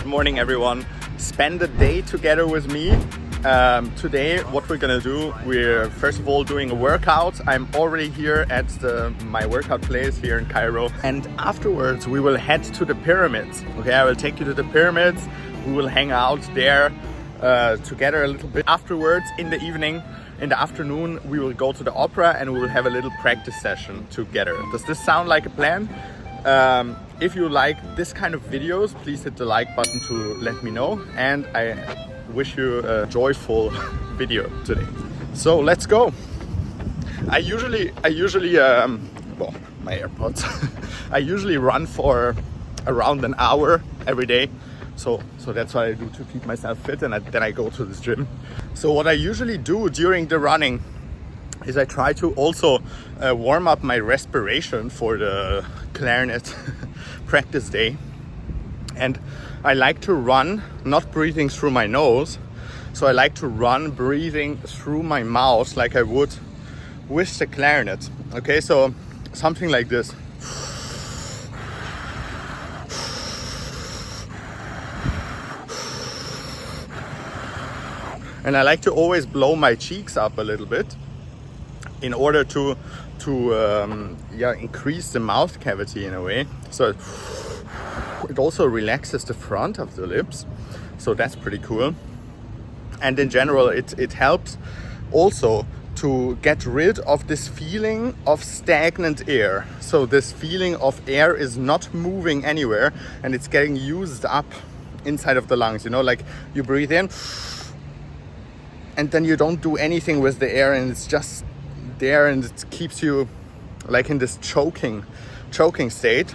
morning everyone. Spend the day together with me. Today what we're gonna do, we're first of all doing a workout. I'm already here at my workout place here in Cairo, and afterwards we will head to the pyramids. Okay, I will take you to the pyramids. We will hang out there together a little bit. Afterwards, in the evening, in the afternoon, we will go to the opera and we will have a little practice session together. Does this sound like a plan? If you like this kind of videos, please hit the like button to let me know, and I wish you a joyful video today. So let's go. I usually well, my AirPods. I usually run for around an hour every day. So that's what I do to keep myself fit, and then I go to this gym. So what I usually do during the running is I try to also warm up my respiration for the clarinet practice day. And I like to run, not breathing through my nose. So I like to run breathing through my mouth like I would with the clarinet. Okay, so something like this. And I like to always blow my cheeks up a little bit in order to increase the mouth cavity in a way. So it also relaxes the front of the lips. So that's pretty cool. And in general, it helps also to get rid of this feeling of stagnant air. So this feeling of air is not moving anywhere and it's getting used up inside of the lungs. You know, like you breathe in and then you don't do anything with the air, and it's just there, and it keeps you like in this choking state.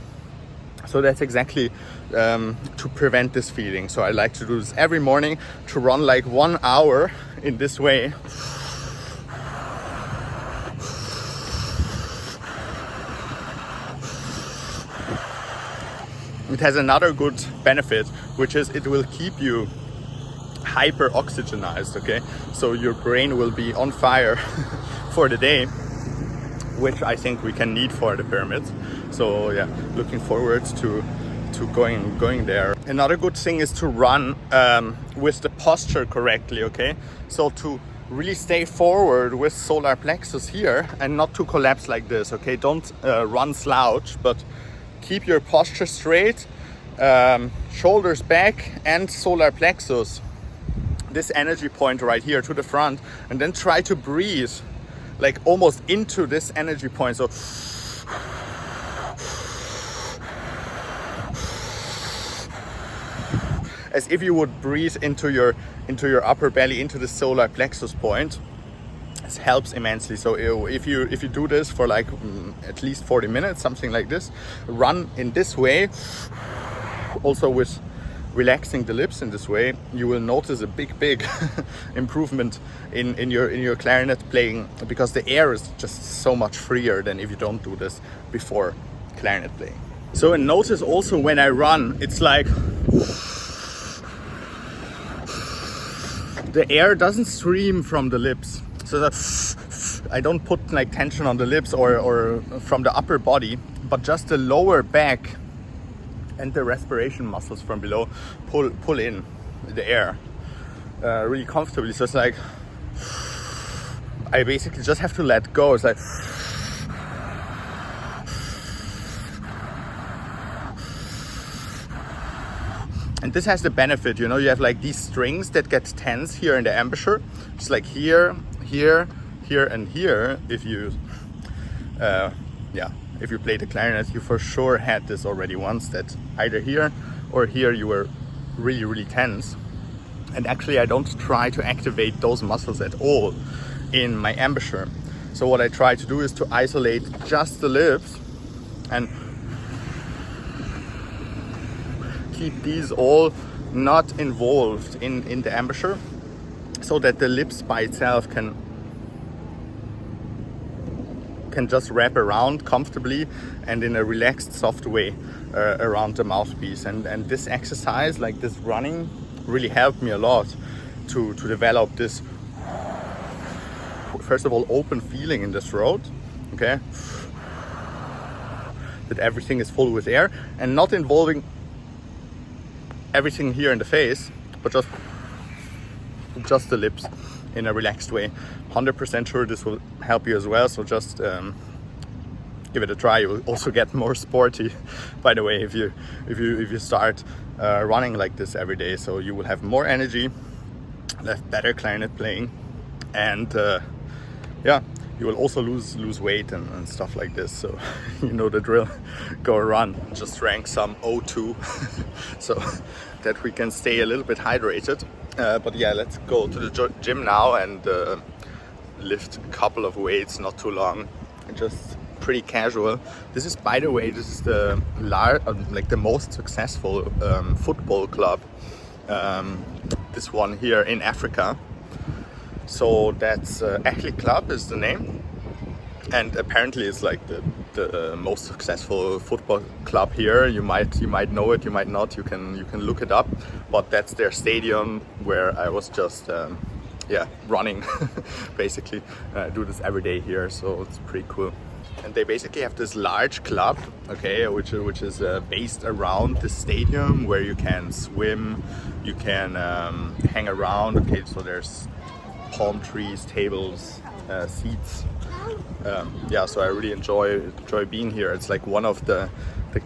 So that's exactly to prevent this feeling. So I like to do this every morning, to run like 1 hour in this way. It has another good benefit, which is it will keep you hyper oxygenized. Okay, so your brain will be on fire for the day, which I think we can need for the pyramids. So yeah, looking forward to going there. Another good thing is to run with the posture correctly. Okay, so to really stay forward with solar plexus here and not to collapse like this. Okay, don't run slouch, but keep your posture straight, shoulders back and solar plexus, this energy point right here, to the front, and then try to breathe like almost into this energy point. So as if you would breathe into your upper belly, into the solar plexus point. This helps immensely. So if you do this for like at least 40 minutes, something like this, run in this way, also with relaxing the lips in this way, you will notice a big improvement in your clarinet playing, because the air is just so much freer than if you don't do this before clarinet playing. So, and notice also when I run, it's like the air doesn't stream from the lips. So that I don't put like tension on the lips or from the upper body, but just the lower back and the respiration muscles from below pull in the air really comfortably. So it's like I basically just have to let go. It's like and this has the benefit, you know, you have like these strings that get tense here in the embouchure. It's like here, here, here, and here. If you if you play the clarinet, you for sure had this already once, that either here or here you were really tense. And actually I don't try to activate those muscles at all in my embouchure. So what I try to do is to isolate just the lips and keep these all not involved in the embouchure, so that the lips by itself can just wrap around comfortably and in a relaxed, soft way around the mouthpiece. And this exercise, like this running, really helped me a lot to develop this, first of all, open feeling in the throat. Okay, that everything is full with air and not involving everything here in the face, but just the lips in a relaxed way. 100% sure this will help you as well, so just give it a try. You will also get more sporty, by the way, if you start running like this every day. So you will have more energy, have better clarinet playing, and yeah, you will also lose weight and stuff like this. So you know the drill. Go run, just drank some O2 so that we can stay a little bit hydrated. But yeah, let's go to the gym now and lift a couple of weights, not too long, and just pretty casual. This is, by the way, this is the like the most successful football club, this one here in Africa. So that's Ahli Club is the name, and apparently it's like the most successful football club here. You might know it, you might not. You can look it up, but that's their stadium where I was just yeah, running basically. I do this every day here, so it's pretty cool. And they basically have this large club, okay, which is based around the stadium, where you can swim, you can hang around. Okay, so there's palm trees, tables, seats. Yeah, so I really enjoy being here. It's like one of the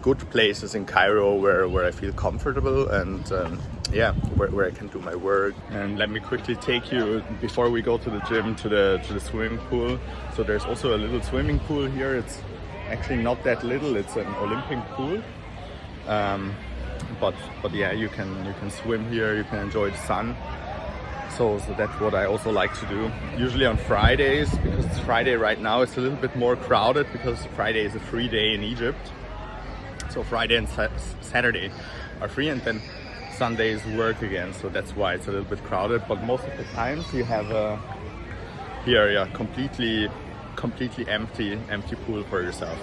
good places in Cairo where I feel comfortable and yeah, where I can do my work. And let me quickly take you, before we go to the gym, to the swimming pool. So there's also a little swimming pool here. It's actually not that little, it's an Olympic pool. But yeah, you can swim here, you can enjoy the sun. So that's what I also like to do. Usually on Fridays, because it's Friday right now, it's a little bit more crowded because Friday is a free day in Egypt. So Friday and Saturday are free, and then Sunday is work again. So that's why it's a little bit crowded. But most of the times you have here, yeah, completely empty pool for yourself.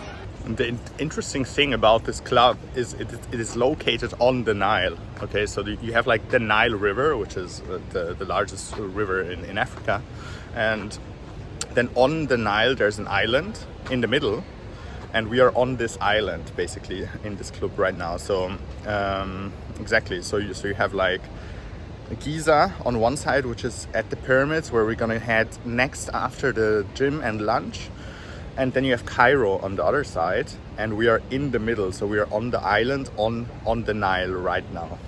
And the interesting thing about this club is it is located on the Nile. Okay, so you have like the Nile River, which is the largest river in Africa, and then on the Nile there's an island in the middle, and we are on this island basically in this club right now. So exactly, so you have like Giza on one side, which is at the pyramids, where we're gonna head next after the gym and lunch. And then you have Cairo on the other side, and we are in the middle, so we are on the island on the Nile right now.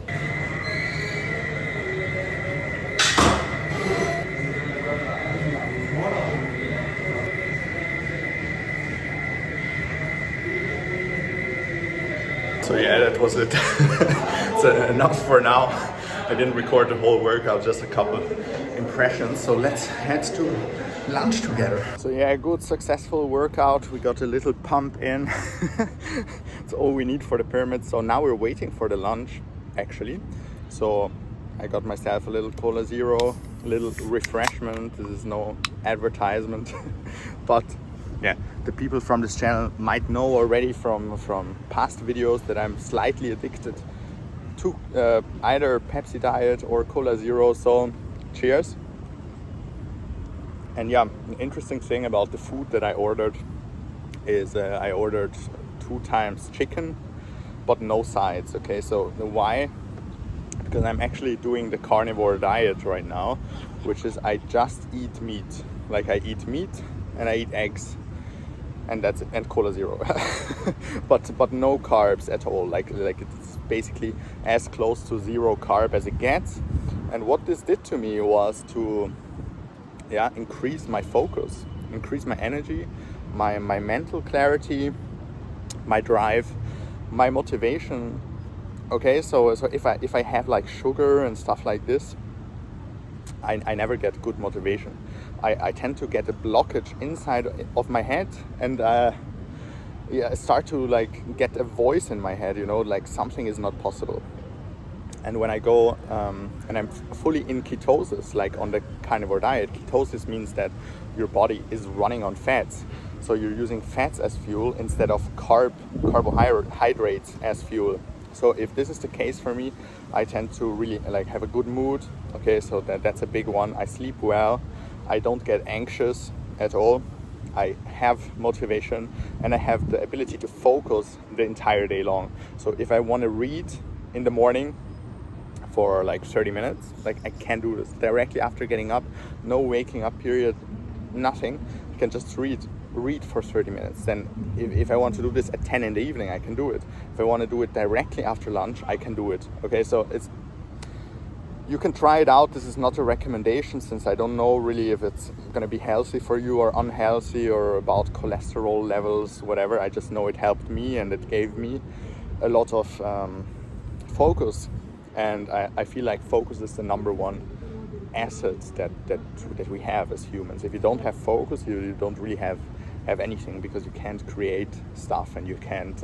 So yeah, that was it. So enough for now. I didn't record the whole workout, just a couple impressions. So let's head to lunch together. So yeah, a good successful workout. We got a little pump in. It's all we need for the pyramids. So now we're waiting for the lunch actually. So I got myself a little Cola Zero, a little refreshment. This is no advertisement. But yeah, the people from this channel might know already from past videos that I'm slightly addicted to either Pepsi Diet or Cola Zero. So cheers. And yeah, an interesting thing about the food that I ordered is I ordered 2 times chicken, but no sides. Okay, so why? Because I'm actually doing the carnivore diet right now, which is I just eat meat. Like I eat meat and I eat eggs, and that's it, and Cola Zero. but no carbs at all. Like it's basically as close to 0 carb as it gets. And what this did to me was to increase my focus, increase my energy, my mental clarity, my drive, my motivation. Okay, so if I have like sugar and stuff like this, I never get good motivation. I tend to get a blockage inside of my head, and I start to like get a voice in my head, you know, like something is not possible. And when I go and I'm fully in ketosis, like on the carnivore diet, ketosis means that your body is running on fats. So you're using fats as fuel instead of carbohydrates as fuel. So if this is the case for me, I tend to really like have a good mood. Okay, so that's a big one. I sleep well. I don't get anxious at all. I have motivation, and I have the ability to focus the entire day long. So if I want to read in the morning, for like 30 minutes. Like I can do this directly after getting up, no waking up period, nothing. I can just read for 30 minutes. Then if I want to do this at 10 in the evening, I can do it. If I want to do it directly after lunch, I can do it. Okay, so you can try it out. This is not a recommendation, since I don't know really if it's going to be healthy for you or unhealthy, or about cholesterol levels, whatever. I just know it helped me, and it gave me a lot of focus. And I feel like focus is the number one asset that we have as humans. If you don't have focus, you don't really have anything, because you can't create stuff, and you can't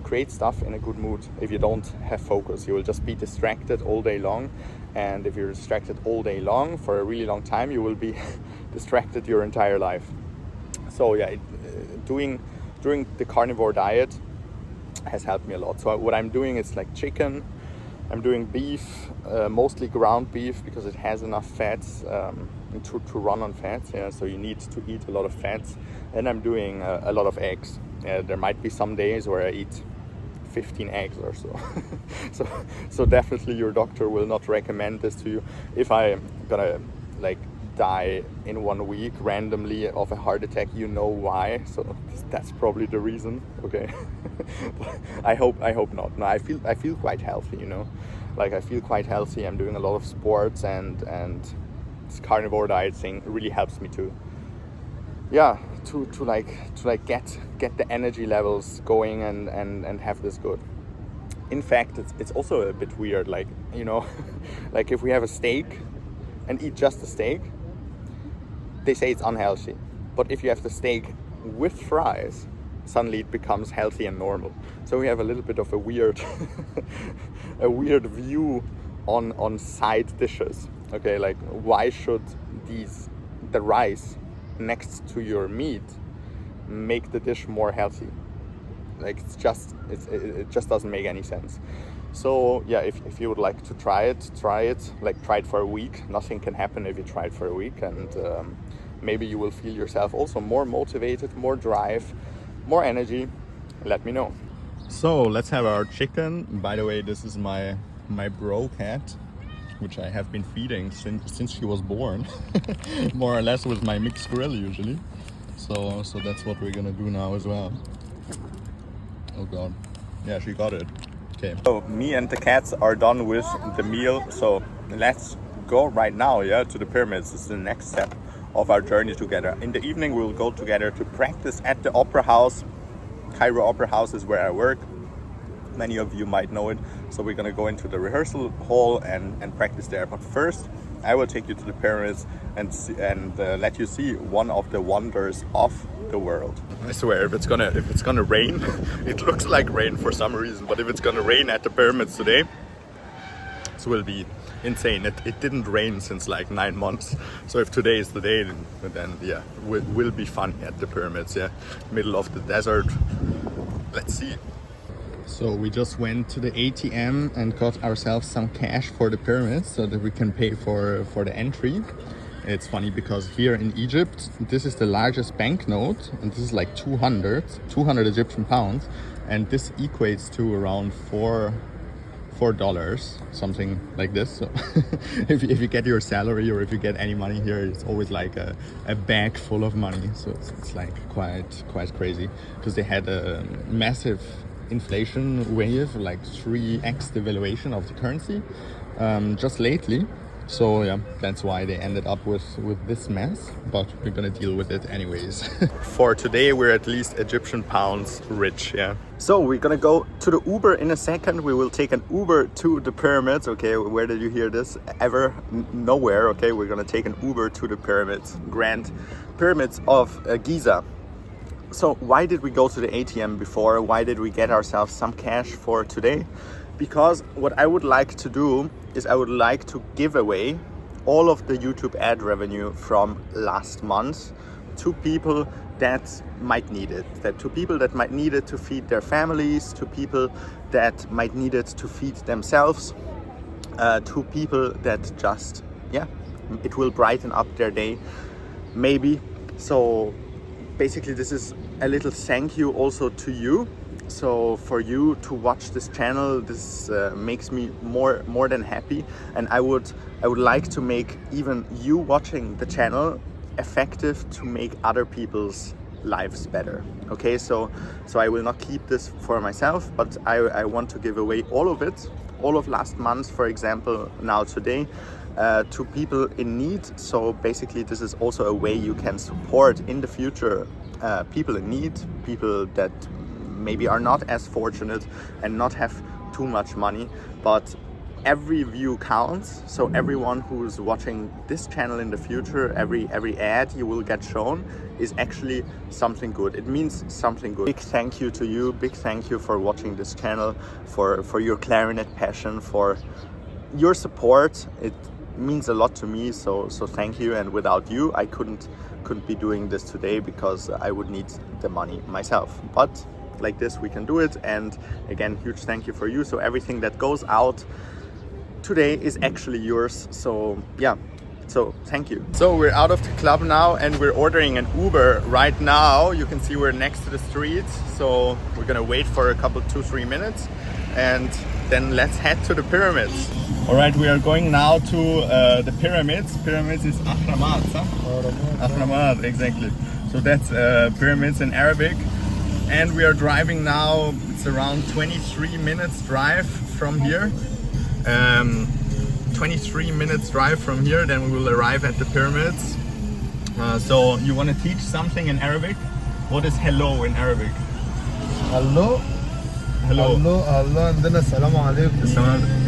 create stuff in a good mood. If you don't have focus, you will just be distracted all day long. And if you're distracted all day long for a really long time, you will be distracted your entire life. So yeah, doing the carnivore diet has helped me a lot. So what I'm doing is like chicken, I'm doing beef, mostly ground beef, because it has enough fats to run on fats. Yeah, so you need to eat a lot of fats. And I'm doing a lot of eggs. There might be some days where I eat 15 eggs or so. so definitely your doctor will not recommend this to you. If I'm gonna like die in 1 week randomly of a heart attack, you know why. So that's probably the reason. Okay. I hope not. No, I feel quite healthy, you know. Like I feel quite healthy. I'm doing a lot of sports, and this carnivore diet thing really helps me to get the energy levels going and have this good. In fact, it's also a bit weird, like, you know, like if we have a steak and eat just the steak, they say it's unhealthy. But if you have the steak with fries, suddenly it becomes healthy and normal. So we have a little bit of a weird view on side dishes. Okay, like why should the rice next to your meat make the dish more healthy? Like it just doesn't make any sense. So yeah, if you would like to try it. Like try it for a week. Nothing can happen if you try it for a week, and maybe you will feel yourself also more motivated, more drive, more energy. Let me know. So let's have our chicken. By the way, this is my bro cat, which I have been feeding since she was born, more or less with my mixed grill usually. So that's what we're gonna do now as well. Oh god, yeah, she got it. Okay. So me and the cats are done with the meal. So let's go right now, to the pyramids. This is the next step of our journey together. In the evening, we'll go together to practice at the Opera House. Cairo Opera House is where I work. Many of you might know it. So we're gonna go into the rehearsal hall and practice there. But first, I will take you to the pyramids and let you see one of the wonders of the world. I swear, if it's gonna rain, it looks like rain for some reason. But if it's gonna rain at the pyramids today, it will be insane. It didn't rain since like 9 months. So if today is the day, then yeah, will be fun at the pyramids. Yeah, middle of the desert. Let's see. So we just went to the ATM and got ourselves some cash for the pyramids so that we can pay for the entry. It's funny because here in Egypt, this is the largest banknote, and this is like 200 Egyptian pounds, and this equates to around $4, something like this. So if you get your salary or if you get any money here, it's always like a bag full of money. So it's like quite crazy, because they had a massive inflation wave, like 3x devaluation of the currency just lately. So yeah, that's why they ended up with this mess, but we're gonna deal with it anyways. For today, we're at least Egyptian pounds rich, yeah. So we're gonna go to the Uber in a second. We will take an Uber to the pyramids. Okay, where did you hear this? Ever? Nowhere. Okay, we're gonna take an Uber to the pyramids, Grand Pyramids of Giza. So why did we go to the ATM before? Why did we get ourselves some cash for today? Because what I would like to do is I would like to give away all of the YouTube ad revenue from last month to people that might need it. To people that might need it to feed their families, to people that might need it to feed themselves, to people that just, it will brighten up their day, maybe. So basically this is a little thank you also to you. So for you to watch this channel, this makes me more than happy, and I would like to make even you watching the channel effective to make other people's lives better. Okay, so I will not keep this for myself, but I want to give away all of it, all of last month, for example, now today, to people in need. So basically this is also a way you can support in the future people in need, people that maybe are not as fortunate and not have too much money, but every view counts. So everyone who's watching this channel in the future, every ad you will get shown is actually something good. It means something good. Big thank you to you, big thank you for watching this channel, for your clarinet passion, for your support. It means a lot to me, so thank you. And without you I couldn't be doing this today, because I would need the money myself. But like this we can do it, and again, huge thank you for you. So everything that goes out today is actually yours. So yeah, so thank you. So we're out of the club now and we're ordering an Uber right now. You can see we're next to the street, so we're gonna wait for a couple 2-3 minutes and then let's head to the pyramids. All right, we are going now to the pyramids. Pyramids is Ahramat, huh? Ahramat, exactly. So that's pyramids in Arabic. And we are driving now, it's around 23 minutes drive from here. 23 minutes drive from here, then we will arrive at the pyramids. So you want to teach something in Arabic? What is hello in Arabic? Hello. Hello. Hello. عندنا السلام عليكم.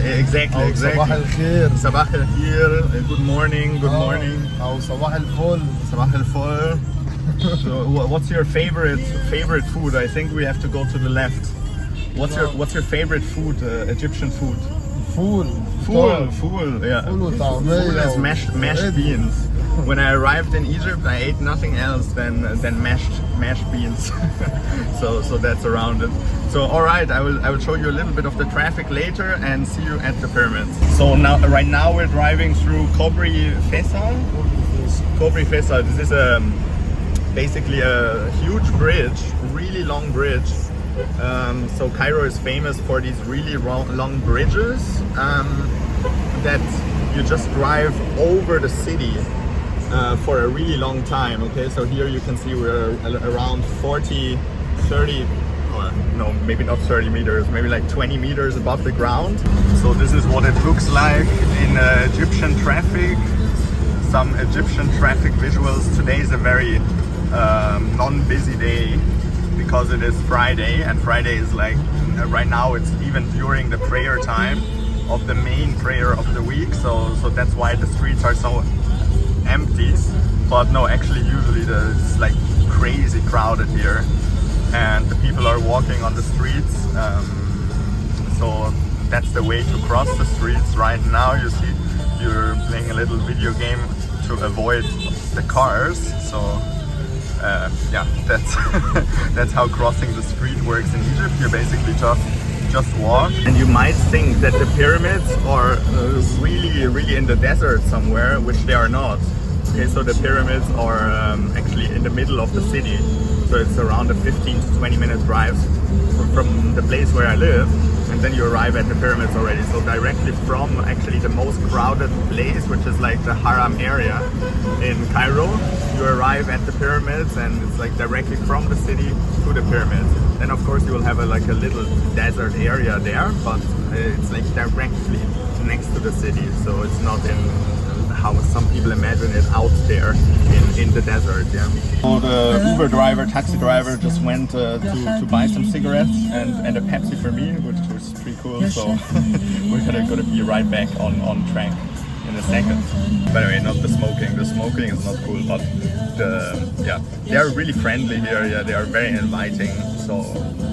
Exactly. صباح الخير. صباح الخير. Good morning. Good morning. أو صباح الفل. صباح الفل. So what's your favorite food? I think we have to go to the left. What's your favorite food? Egyptian food? Fool. Yeah. Fool is mashed beans. When I arrived in Egypt, I ate nothing else than mashed beans. so that's around it. So all right, I will show you a little bit of the traffic later and see you at the pyramids. So right now we're driving through Kobri Faisal. Kobri Faisal. This is basically a huge bridge, really long bridge. So Cairo is famous for these really long bridges that you just drive over the city for a really long time. Okay, so here you can see we're around 30, or no, maybe not 30 meters, maybe like 20 meters above the ground. So this is what it looks like in Egyptian traffic. Some Egyptian traffic visuals. Today is a very non-busy day because it is Friday, and Friday is like right now it's even during the prayer time of the main prayer of the week, so that's why the streets are so empty. But no, actually usually it's like crazy crowded here and the people are walking on the streets, so that's the way to cross the streets. Right now you see you're playing a little video game to avoid the cars, so yeah, that's how crossing the street works in Egypt. You basically just walk, and you might think that the pyramids are really in the desert somewhere, which they are not. Okay, so the pyramids are actually in the middle of the city, so it's around a 15 to 20 minute drive from the place where I live, and then you arrive at the pyramids already. So directly from actually the most crowded place, which is like the Haram area in Cairo, you arrive at the pyramids, and it's like directly from the city to the pyramids. Then of course you will have a little desert area there, but it's like directly next to the city, so it's not in how some people imagine it out there in the desert. Yeah. So the Uber driver, taxi driver, just went to buy some cigarettes and a Pepsi for me, which was pretty cool. So we're gonna be right back on track in a second. By the way, not the smoking. The smoking is not cool, but they are really friendly here. Yeah, they are very inviting. So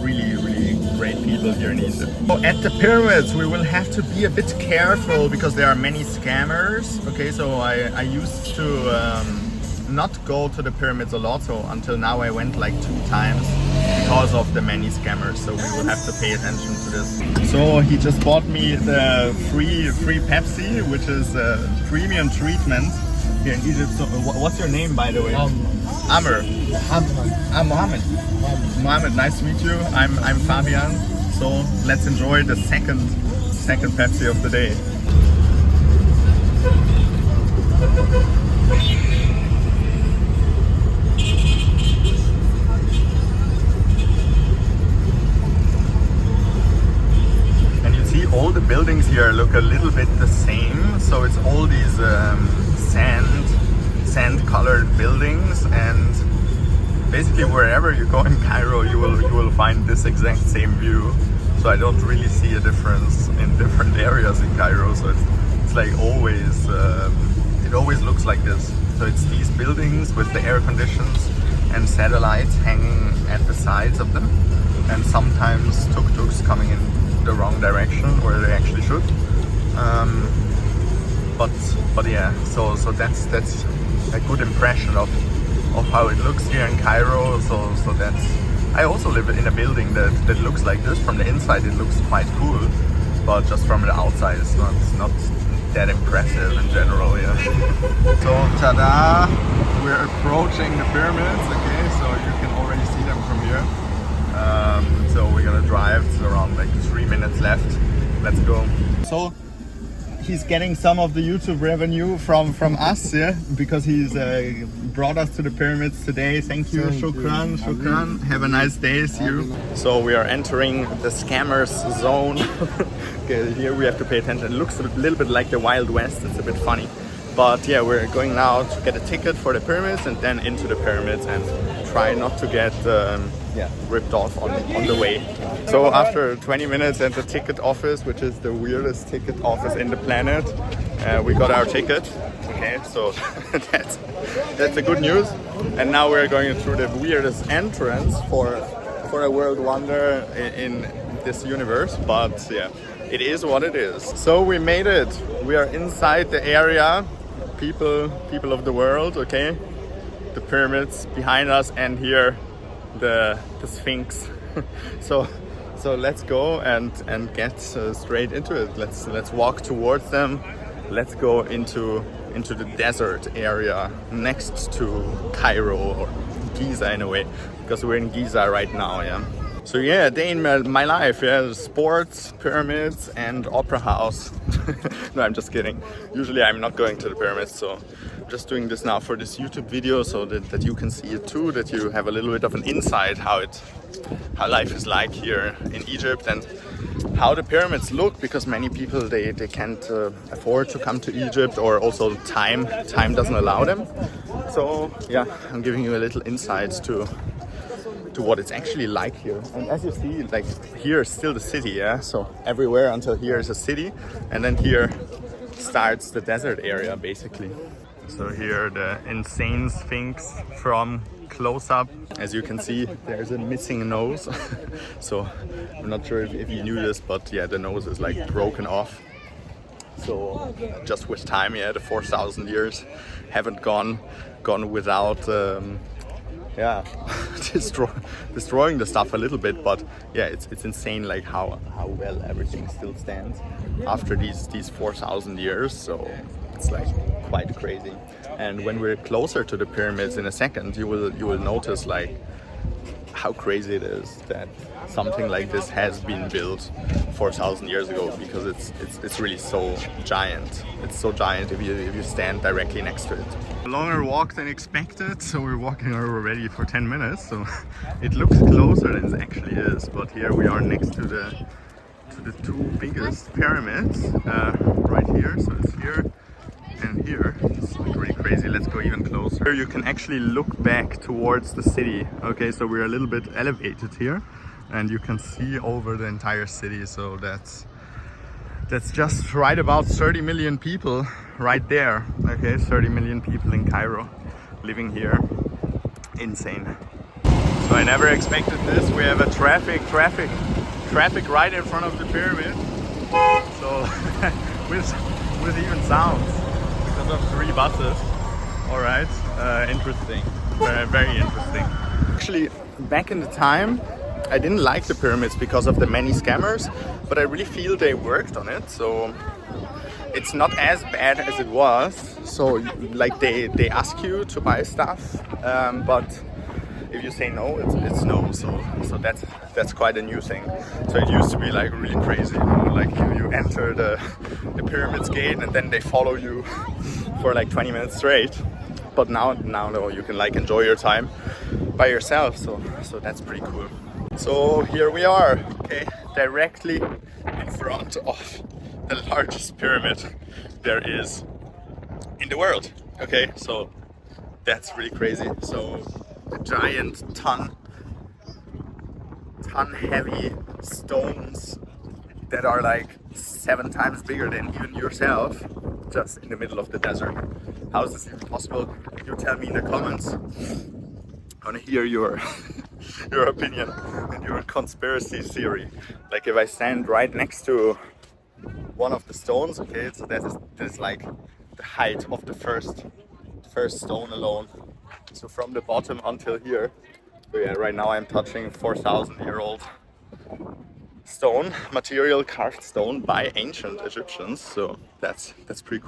really great people here in Egypt. So at the pyramids we will have to be a bit careful because there are many scammers. Okay, so I used to not go to the pyramids a lot, so until now I went like 2 times because of the many scammers, so we will have to pay attention to this. So he just bought me the free Pepsi, which is a premium treatment here in Egypt. So, what's your name, by the way? Amr. Muhammad. Mohammed. Mohammed, nice to meet you. I'm Fabian. So let's enjoy the second Pepsi of the day. And you see all the buildings here look a little bit the same. So it's all these sand colored buildings, and basically wherever you go in Cairo you will find this exact same view. So I don't really see a difference in different areas in Cairo. So it's like always it always looks like this. So it's these buildings with the air conditions and satellites hanging at the sides of them, and sometimes tuk-tuks coming in the wrong direction where they actually should. But yeah, so that's a good impression of how it looks here in Cairo. So that's, I also live in a building that looks like this. From the inside it looks quite cool, but just from the outside it's not that impressive in general, yeah. So tada, we're approaching the pyramids, okay, so you can already see them from here. So we're gonna drive, it's around like 3 minutes left. Let's go. So he's getting some of the YouTube revenue from us, yeah, because he's brought us to the pyramids today. Thank you, shukran, shukran. Have a nice day, see you. So we are entering the scammers zone. Okay, here we have to pay attention. It looks a little bit like the Wild West, it's a bit funny. But yeah, we're going now to get a ticket for the pyramids and then into the pyramids and try not to get ripped off on the way. So after 20 minutes at the ticket office, which is the weirdest ticket office in the planet, we got our ticket. Okay, so that's the good news. And now we're going through the weirdest entrance for a world wonder in this universe. But yeah, it is what it is. So we made it. We are inside the area. People of the world, okay? The pyramids behind us, and here the Sphinx. so let's go and get straight into it. Let's walk towards them. Let's go into the desert area next to Cairo, or Giza in a way, because we're in Giza right now, yeah. So yeah, a day in my life, yeah, sports, pyramids and opera house. No, I'm just kidding. Usually I'm not going to the pyramids, so I'm just doing this now for this YouTube video so that you can see it too, that you have a little bit of an insight how life is like here in Egypt and how the pyramids look, because many people they can't afford to come to Egypt, or also time doesn't allow them. So yeah, I'm giving you a little insight to what it's actually like here. And as you see, like here is still the city, yeah, so everywhere until here is a city, and then here starts the desert area basically. So here the insane Sphinx from close up. As you can see, there's a missing nose. So I'm not sure if you knew this, but yeah, the nose is like broken off. So just with time, yeah, the 4,000 years haven't gone without destroying the stuff a little bit. But yeah, it's insane like how well everything still stands after these 4,000 years. So it's like quite crazy. And when we're closer to the pyramids in a second, you will notice like how crazy it is that something like this has been built 4,000 years ago, because it's really so giant. It's so giant if you stand directly next to it. A longer walk than expected, so we're walking already for 10 minutes, so it looks closer than it actually is. But here we are next to the two biggest pyramids right here. So it's here and here. It's like really crazy. Let's go even closer. You can actually look back towards the city. Okay, so we're a little bit elevated here, and you can see over the entire city. So that's just right about 30 million people right there. Okay, 30 million people in Cairo living here. Insane. So I never expected this. We have a traffic right in front of the pyramid. So with even sounds because of 3 buses. All right, interesting. Very interesting. Actually, back in the time, I didn't like the pyramids because of the many scammers, but I really feel they worked on it. So it's not as bad as it was. So like they ask you to buy stuff, but if you say no, it's no. So that's quite a new thing. So it used to be like really crazy, like you enter the pyramids gate and then they follow you for like 20 minutes straight. But now no, you can like enjoy your time by yourself. So that's pretty cool. So here we are, okay, directly in front of the largest pyramid there is in the world. Okay, so that's really crazy. So a giant ton heavy stones that are like 7 times bigger than even yourself, just in the middle of the desert. How is this even possible? You tell me in the comments. I want to hear your your opinion and your conspiracy theory. Like if I stand right next to one of the stones, okay, so that is like the height of the first stone alone. So from the bottom until here. So yeah, right now I'm touching 4,000-year-old stone, material carved stone by ancient Egyptians. So that's pretty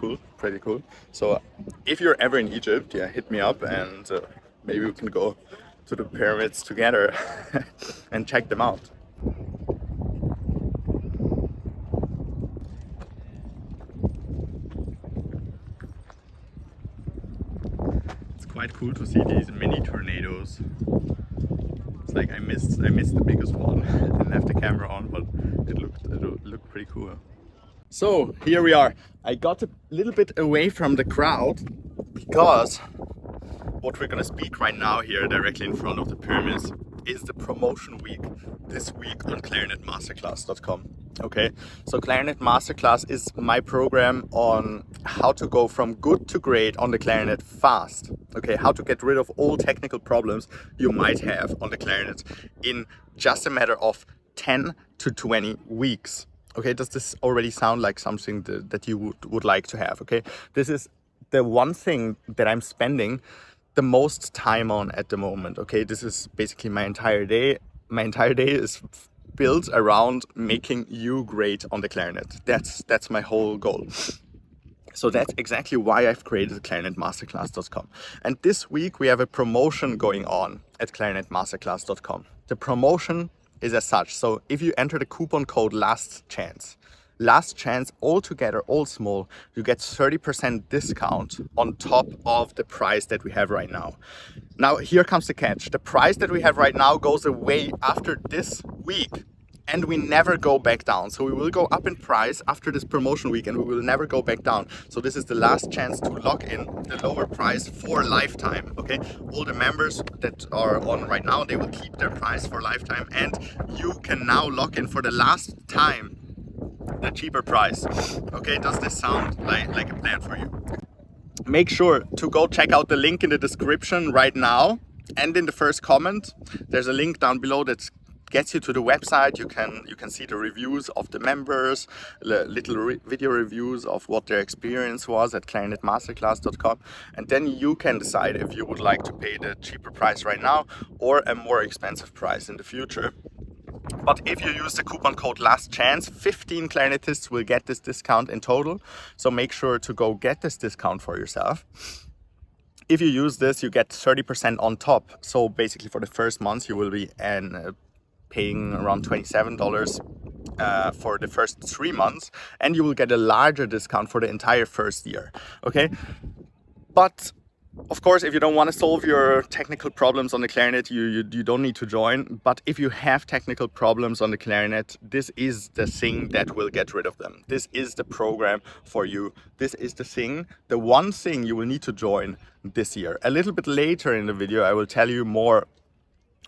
cool. So if you're ever in Egypt, yeah, hit me up and maybe we can go to the pyramids together and check them out. It's quite cool to see these mini tornadoes. It's like I missed the biggest one. I didn't have the camera on, but it looked pretty cool. So here we are. I got a little bit away from the crowd because what we're gonna speak right now here directly in front of the pyramids is the promotion week this week on clarinetmasterclass.com. Okay, so Clarinet Masterclass is my program on how to go from good to great on the clarinet fast. Okay, how to get rid of all technical problems you might have on the clarinet in just a matter of 10 to 20 weeks. Okay, does this already sound like something that you would like to have? Okay, this is the one thing that I'm spending the most time on at the moment. Okay, this is basically my entire day. My entire day is built around making you great on the clarinet. That's my whole goal. So that's exactly why I've created clarinetmasterclass.com. And this week we have a promotion going on at clarinetmasterclass.com. The promotion is as such. So if you enter the coupon code last chance all together, all small, you get 30% discount on top of the price that we have right now. Now here comes the catch. The price that we have right now goes away after this week and we never go back down. So we will go up in price after this promotion week and we will never go back down. So this is the last chance to lock in the lower price for lifetime. Okay, all the members that are on right now, they will keep their price for lifetime and you can now lock in for the last time the cheaper price. Okay, does this sound like a plan for you? Make sure to go check out the link in the description right now and in the first comment. There's a link down below that gets you to the website. You can see the reviews of the members, little video reviews of what their experience was at clarinetmasterclass.com, and then you can decide if you would like to pay the cheaper price right now or a more expensive price in the future. But if you use the coupon code last chance, 15 clarinetists will get this discount in total. So make sure to go get this discount for yourself. If you use this, you get 30% on top. So basically for the first month, you will be paying around $27 for the first 3 months. And you will get a larger discount for the entire first year. Okay? But of course, if you don't want to solve your technical problems on the clarinet, you don't need to join. But if you have technical problems on the clarinet, this is the thing that will get rid of them. This is the program for you. This is the one thing you will need to join this year. A little bit later in the video, I will tell you more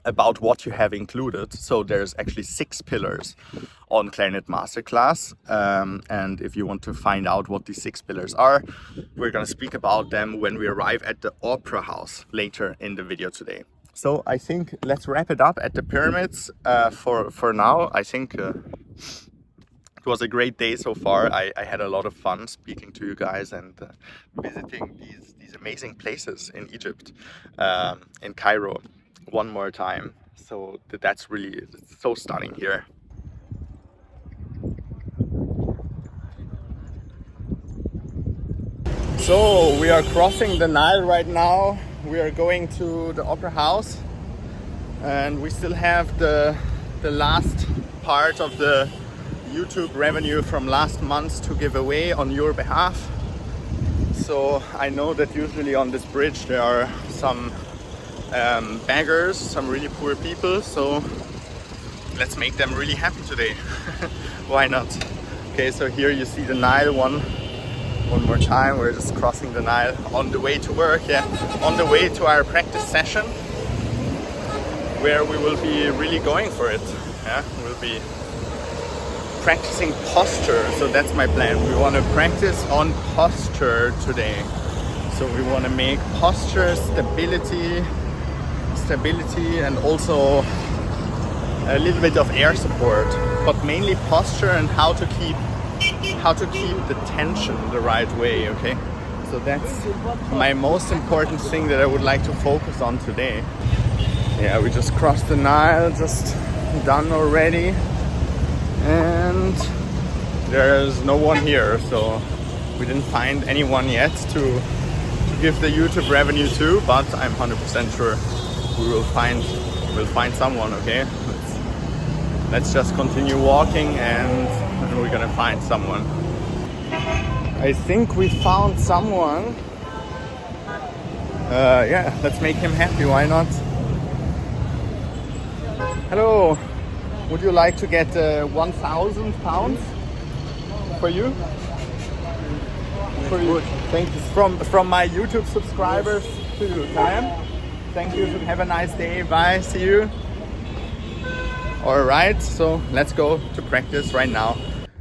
about what you have included. So there's actually 6 pillars on Clarinet Masterclass, and if you want to find out what these 6 pillars are, we're going to speak about them when we arrive at the Opera House later in the video today. So I think let's wrap it up at the pyramids for now. I think it was a great day so far. I had a lot of fun speaking to you guys and visiting these amazing places in Egypt, in Cairo, one more time. So that's really so stunning here. So we are crossing the Nile right now. We are going to the Opera House, and we still have the last part of the YouTube revenue from last month to give away on your behalf. So I know that usually on this bridge there are some beggars, some really poor people. So let's make them really happy today. Why not? Okay, so here you see the Nile one more time. We're just crossing the Nile on the way to work, on the way to our practice session, where we will be really going for it. We'll be practicing posture. So that's my plan. We want to practice on posture today. So we want to make posture, stability, and also a little bit of air support, but mainly posture and how to keep the tension the right way. Okay, so that's my most important thing that I would like to focus on today. Yeah, we just crossed the Nile, just done already, and there's no one here, so we didn't find anyone yet to give the YouTube revenue to, but I'm 100% sure we'll find someone. Okay, let's just continue walking and we're gonna find someone. I think we found someone. Yeah, let's make him happy, why not? Hello, would you like to get 1,000 pounds for you? For you. Thank you. From my YouTube subscribers to you, Karen. Thank you, have a nice day, bye, see you. Alright, so let's go to practice right now.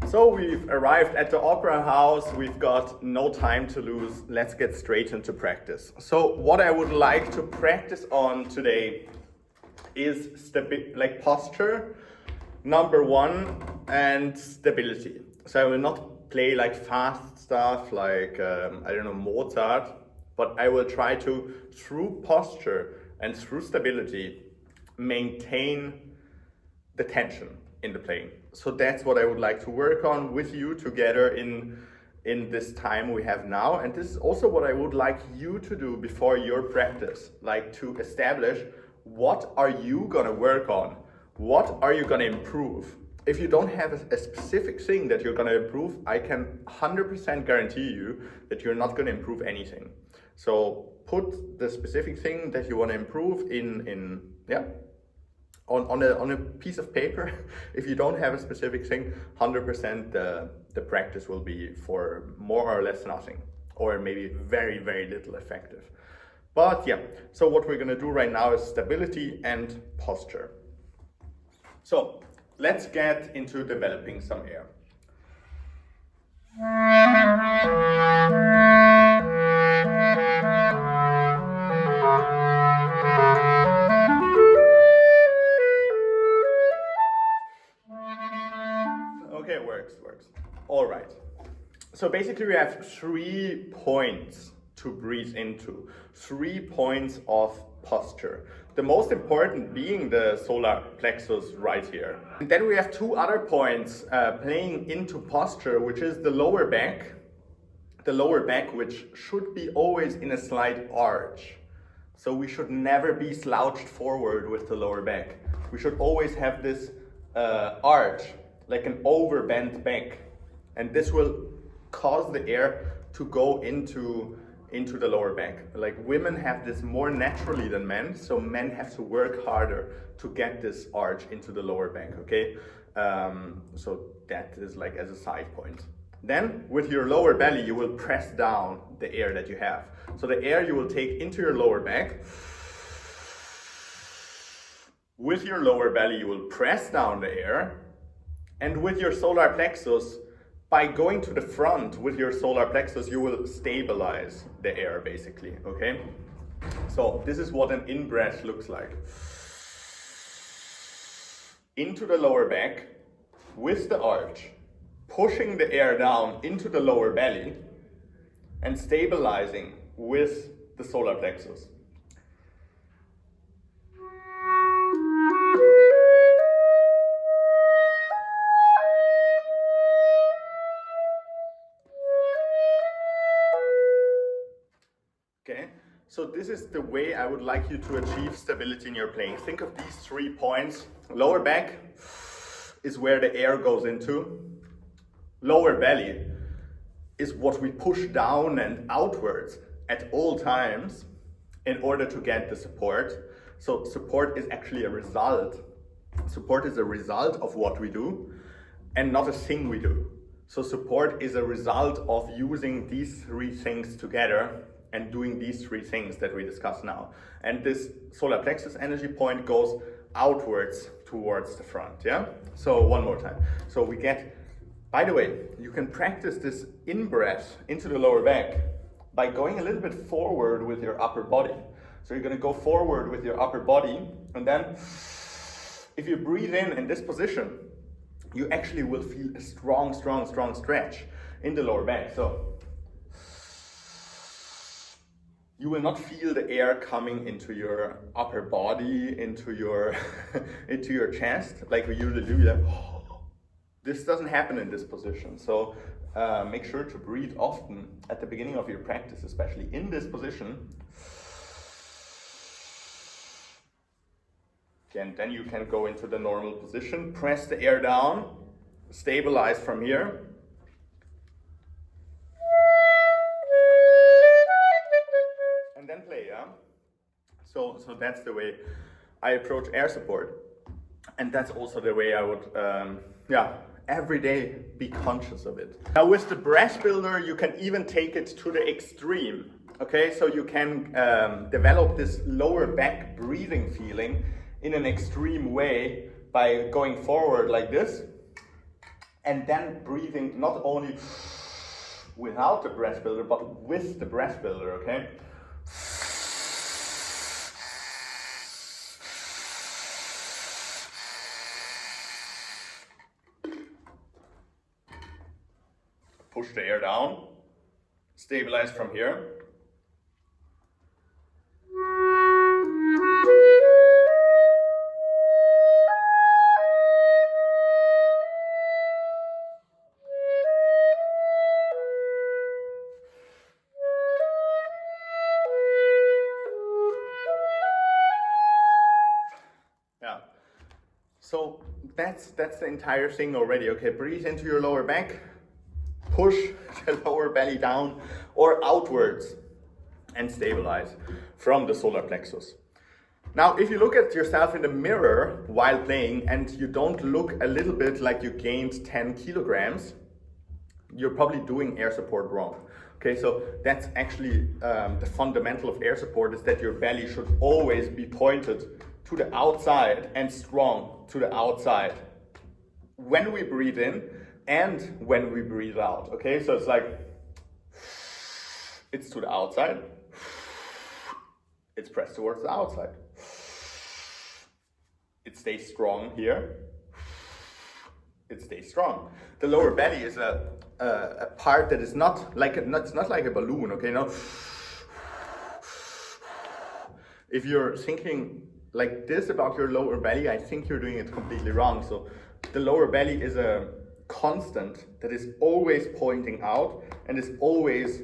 So we've arrived at the Opera House, we've got no time to lose, let's get straight into practice. So what I would like to practice on today is posture, number one, and stability. So I will not play like fast stuff like, I don't know, Mozart, but I will try to, through posture and through stability, maintain the tension in the playing. So that's what I would like to work on with you together in this time we have now. And this is also what I would like you to do before your practice, like to establish what are you gonna work on? What are you gonna improve? If you don't have a specific thing that you're gonna improve, I can 100% guarantee you that you're not gonna improve anything. So put the specific thing that you wanna improve on a piece of paper. If you don't have a specific thing, 100% the practice will be for more or less nothing, or maybe very, very little effective. But yeah, so what we're gonna do right now is stability and posture. So let's get into developing some air. Okay, it works. All right. So basically we have 3 points to breathe into, 3 points of posture. The most important being the solar plexus right here. And then we have 2 other points playing into posture, which is the lower back. The lower back, which should be always in a slight arch. So we should never be slouched forward with the lower back. We should always have this arch, like an overbent back. And this will cause the air to go into the lower back. Like women have this more naturally than men, so men have to work harder to get this arch into the lower back, okay? So that is like as a side point. Then with your lower belly, you will press down the air that you have. So the air you will take into your lower back. With your lower belly, you will press down the air. And with your solar plexus, by going to the front with your solar plexus, you will stabilize the air basically, okay? So this is what an in-breath looks like. Into the lower back with the arch, pushing the air down into the lower belly and stabilizing with the solar plexus. Okay, so this is the way I would like you to achieve stability in your playing. Think of these 3 points. Lower back is where the air goes into. Lower belly is what we push down and outwards at all times in order to get the support. So support is actually a result. Support is a result of what we do and not a thing we do. So support is a result of using these 3 things together and doing these 3 things that we discuss now. And this solar plexus energy point goes outwards towards the front, yeah? So one more time. So we get, by the way, you can practice this in-breath into the lower back by going a little bit forward with your upper body. So you're gonna go forward with your upper body, and then if you breathe in this position, you actually will feel a strong stretch in the lower back. So you will not feel the air coming into your upper body, into your into your chest, like we usually do. Like, this doesn't happen in this position. So make sure to breathe often at the beginning of your practice, especially in this position. And then you can go into the normal position, press the air down, stabilize from here. And then play, yeah? So that's the way I approach air support. And that's also the way I would, every day be conscious of it. Now with the breath builder, you can even take it to the extreme. Okay, so you can develop this lower back breathing feeling in an extreme way by going forward like this and then breathing not only without the breath builder but with the breath builder, okay? Push the air down, stabilize from here. Yeah. So that's the entire thing already. Okay, breathe into your lower back, push the lower belly down or outwards and stabilize from the solar plexus. Now, if you look at yourself in the mirror while playing and you don't look a little bit like you gained 10 kilograms, you're probably doing air support wrong. Okay, so that's actually the fundamental of air support is that your belly should always be pointed to the outside and strong to the outside when we breathe in and when we breathe out. Okay, so it's like, it's to the outside, it's pressed towards the outside. It stays strong here, it stays strong. The lower belly is a part that is not like it's not like a balloon, okay? No. If you're thinking like this about your lower belly, I think you're doing it completely wrong. So the lower belly is a constant that is always pointing out and is always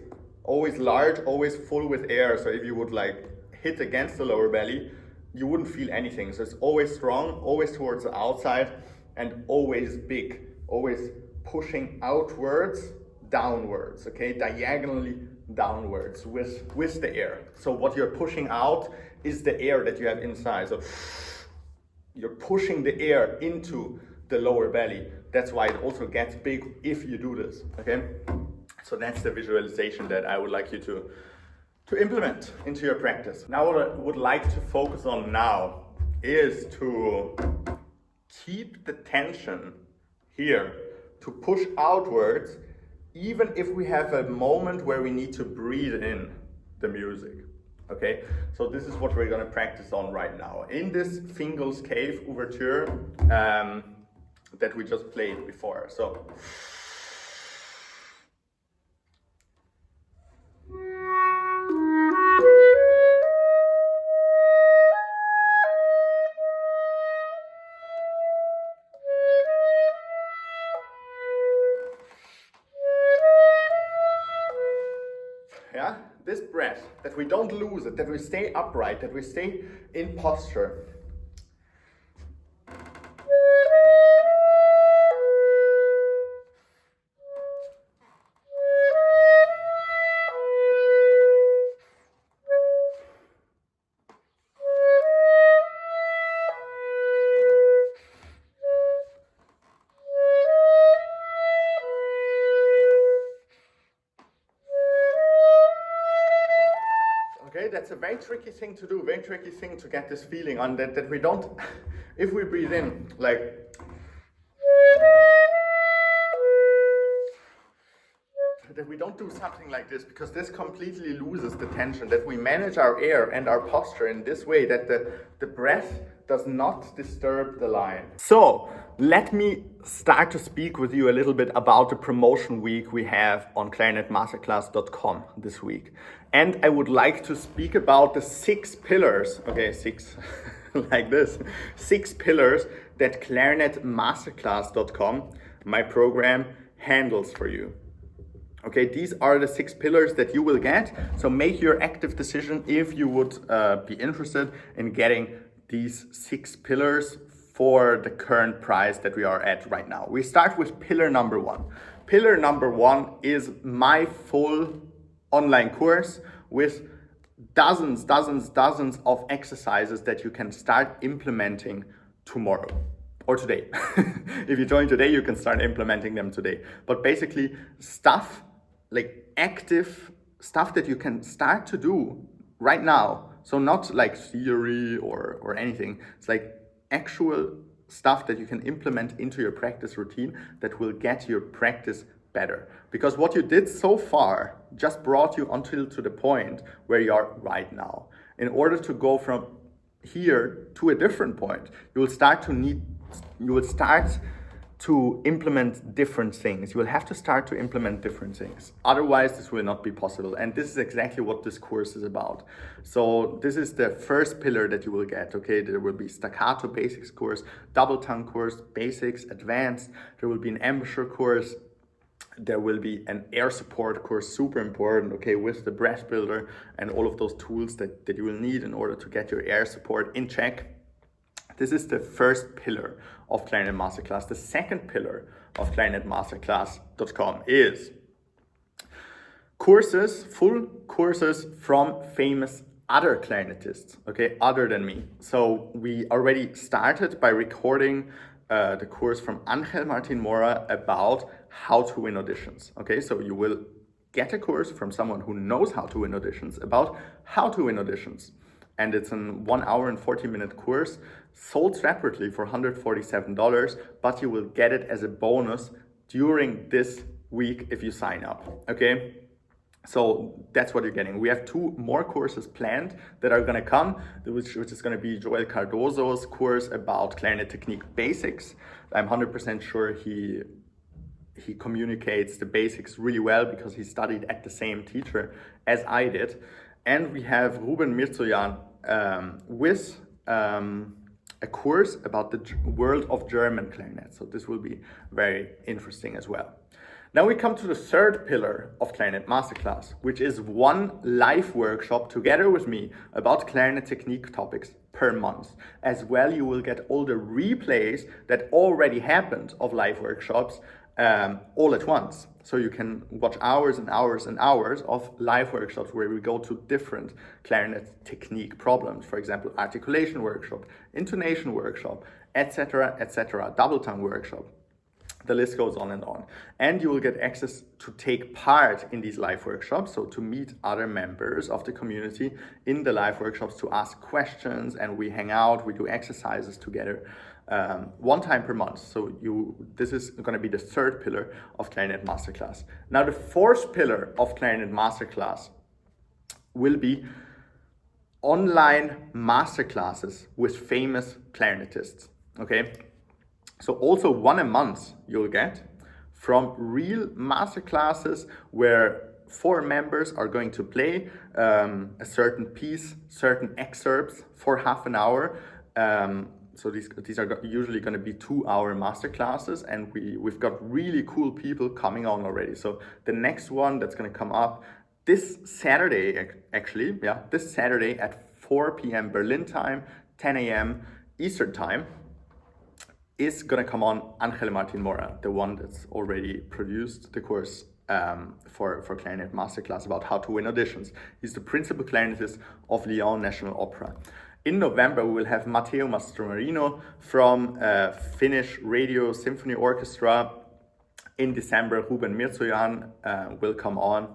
large, always full with air. So if you would like hit against the lower belly, you wouldn't feel anything. So it's always strong, always towards the outside, and always big, always pushing outwards, downwards, okay, diagonally downwards with the air. So what you're pushing out is the air that you have inside. So you're pushing the air into the lower belly. That's why it also gets big if you do this, okay? So that's the visualization that I would like you to implement into your practice. Now what I would like to focus on now is to keep the tension here, to push outwards, even if we have a moment where we need to breathe in the music. Okay, so this is what we're gonna practice on right now. In this Fingal's Cave overture that we just played before. So yeah, this breath, that we don't lose it, that we stay upright, that we stay in posture. Okay, that's a very tricky thing to do, very tricky thing to get this feeling on that we don't, if we breathe in, like, that we don't do something like this, because this completely loses the tension, that we manage our air and our posture in this way, that the breath does not disturb the line. So let me start to speak with you a little bit about the promotion week we have on clarinetmasterclass.com this week. And I would like to speak about the 6 pillars, okay, 6 like this, 6 pillars that clarinetmasterclass.com, my program, handles for you. Okay, these are the 6 pillars that you will get. So make your active decision if you would be interested in getting these 6 pillars for the current price that we are at right now. We start with pillar number 1. Pillar number 1 is my full online course with dozens of exercises that you can start implementing tomorrow. Or today. If you join today, you can start implementing them today. But basically stuff, like active stuff that you can start to do right now. So not like theory or anything. It's like actual stuff that you can implement into your practice routine that will get your practice better. Because what you did so far just brought you until to the point where you are right now. In order to go from here to a different point, you will start to implement different things. You will have to start to implement different things. Otherwise, this will not be possible. And this is exactly what this course is about. So this is the first pillar that you will get, okay? There will be staccato basics course, double tongue course, basics, advanced. There will be an embouchure course. There will be an air support course, super important, okay, with the breath builder and all of those tools that you will need in order to get your air support in check. This is the first pillar of Clarinet Masterclass. The second pillar of clarinetmasterclass.com is courses, full courses from famous other clarinetists, okay, other than me. So we already started by recording the course from Angel Martin Mora about how to win auditions, okay? So you will get a course from someone who knows how to win auditions about how to win auditions. And it's a 1 hour and 40-minute course sold separately for $147, but you will get it as a bonus during this week if you sign up, okay? So that's what you're getting. We have 2 more courses planned that are gonna come, which is gonna be Joel Cardozo's course about clarinet technique basics. I'm 100% sure he communicates the basics really well because he studied at the same teacher as I did. And we have Ruben Mirzoyan with a course about the world of German clarinet. So this will be very interesting as well. Now we come to the third pillar of Clarinet Masterclass, which is 1 live workshop together with me about clarinet technique topics per month. As well, you will get all the replays that already happened of live workshops all at once. So you can watch hours and hours and hours of live workshops where we go to different clarinet technique problems. For example, articulation workshop, intonation workshop, etc., double tongue workshop. The list goes on and on. And you will get access to take part in these live workshops, so to meet other members of the community in the live workshops, to ask questions, and we hang out, we do exercises together 1 time per month. So this is going to be the third pillar of Clarinet Masterclass. Now the fourth pillar of Clarinet Masterclass will be online masterclasses with famous clarinetists, okay? So also 1 a month you'll get from real masterclasses where 4 members are going to play a certain piece, certain excerpts for half an hour. So these are usually going to be 2-hour masterclasses, and we've got really cool people coming on already. So the next one that's going to come up this Saturday, actually, yeah, this Saturday at 4 p.m. Berlin time, 10 a.m. Eastern time, is gonna come on Angel Martin Mora, the one that's already produced the course for Clarinet Masterclass about how to win auditions. He's the principal clarinetist of Lyon National Opera. In November, we will have Matteo Mastromarino from Finnish Radio Symphony Orchestra. In December, Ruben Mirzoyan will come on.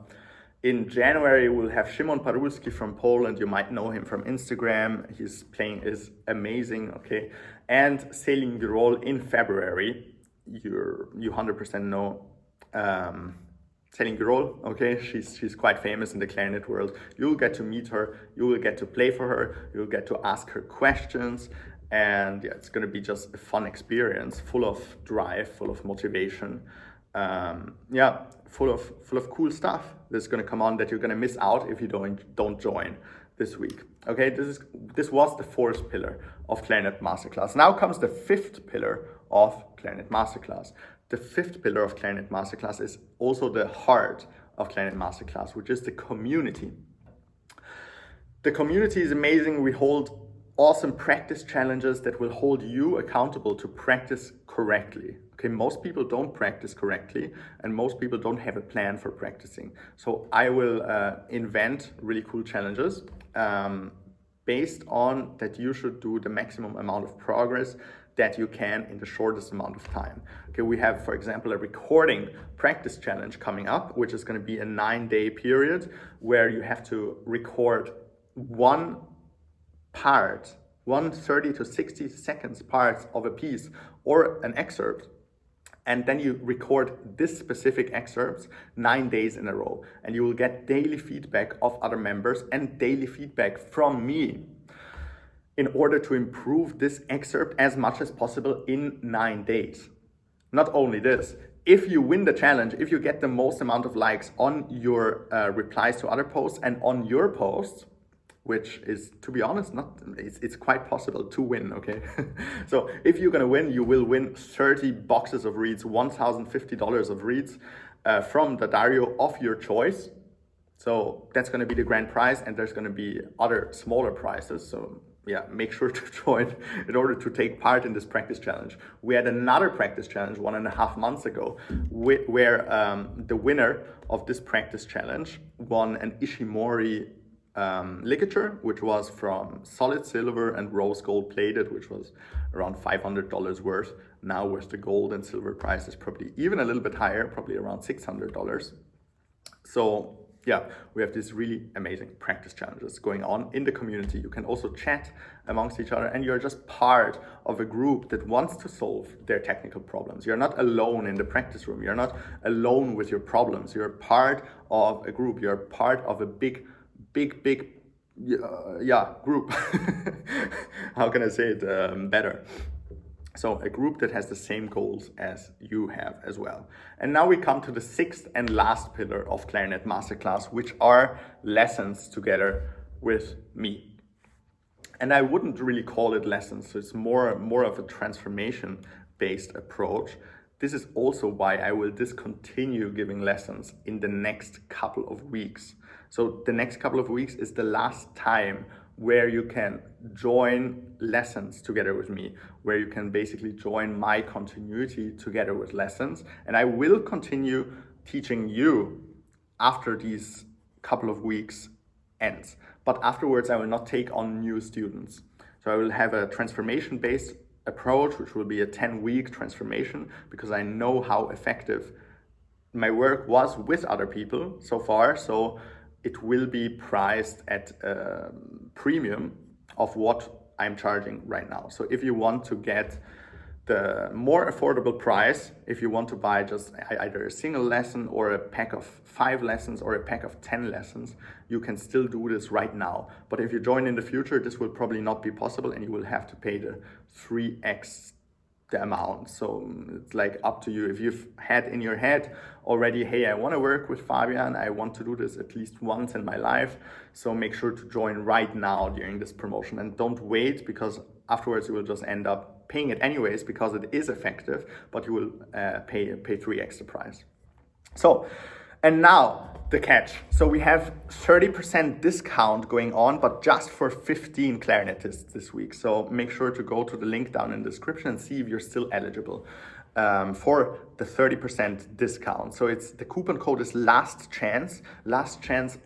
In January, we'll have Szymon Parulski from Poland. You might know him from Instagram. His playing is amazing, okay? And Céline Girol in February. You 100% know Céline Girol, okay? She's quite famous in the clarinet world. You'll get to meet her. You will get to play for her. You'll get to ask her questions. And yeah, it's gonna be just a fun experience, full of drive, full of motivation. Yeah, full of cool stuff that's gonna come on that you're gonna miss out if you don't join this week. Okay, this was the fourth pillar of Clarinet Masterclass. Now comes the fifth pillar of Clarinet Masterclass. The fifth pillar of Clarinet Masterclass is also the heart of Clarinet Masterclass, which is the community. The community is amazing. We hold awesome practice challenges that will hold you accountable to practice correctly. Okay, most people don't practice correctly and most people don't have a plan for practicing. So I will invent really cool challenges based on that you should do the maximum amount of progress that you can in the shortest amount of time. Okay, we have, for example, a recording practice challenge coming up, which is going to be a 9-day period where you have to record one 30 to 60 seconds parts of a piece or an excerpt, and then you record this specific excerpts 9 days in a row, and you will get daily feedback of other members and daily feedback from me in order to improve this excerpt as much as possible in 9 days. Not only this, if you win the challenge, if you get the most amount of likes on your replies to other posts and on your posts, which is, to be honest, it's quite possible to win, okay? So if you're gonna win, you will win 30 boxes of reeds, $1,050 of reeds from the Dario of your choice. So that's gonna be the grand prize, and there's gonna be other smaller prizes. So yeah, make sure to join in order to take part in this practice challenge. We had another practice challenge 1.5 months ago where the winner of this practice challenge won an Ishimori ligature, which was from solid silver and rose gold plated, which was around $500 worth. Now with the gold and silver prices probably even a little bit higher, probably around $600. So yeah, we have these really amazing practice challenges going on in the community. You can also chat amongst each other, and you're just part of a group that wants to solve their technical problems. You're not alone in the practice room. You're not alone with your problems. You're part of a group. You're part of a big group. How can I say it better? So a group that has the same goals as you have as well. And now we come to the sixth and last pillar of Clarinet Masterclass, which are lessons together with me. And I wouldn't really call it lessons. So it's more of a transformation-based approach. This is also why I will discontinue giving lessons in the next couple of weeks. So the next couple of weeks is the last time where you can join lessons together with me, where you can basically join my continuity together with lessons. And I will continue teaching you after these couple of weeks ends. But afterwards, I will not take on new students. So I will have a transformation-based approach, which will be a 10-week transformation, because I know how effective my work was with other people so far. So it will be priced at a premium of what I'm charging right now. So if you want to get the more affordable price, if you want to buy just either a single lesson or a pack of 5 lessons or a pack of 10 lessons, you can still do this right now. But if you join in the future, this will probably not be possible, and you will have to pay the 3x the amount. So it's like up to you. If you've had in your head already, hey, I want to work with Fabian, I want to do this at least once in my life, so make sure to join right now during this promotion, and don't wait, because afterwards you will just end up paying it anyways, because it is effective, but you will pay 3x the price. So And now the catch. So we have 30% discount going on, but just for 15 clarinetists this week. So make sure to go to the link down in the description and see if you're still eligible for the 30% discount. So it's the coupon code is last chance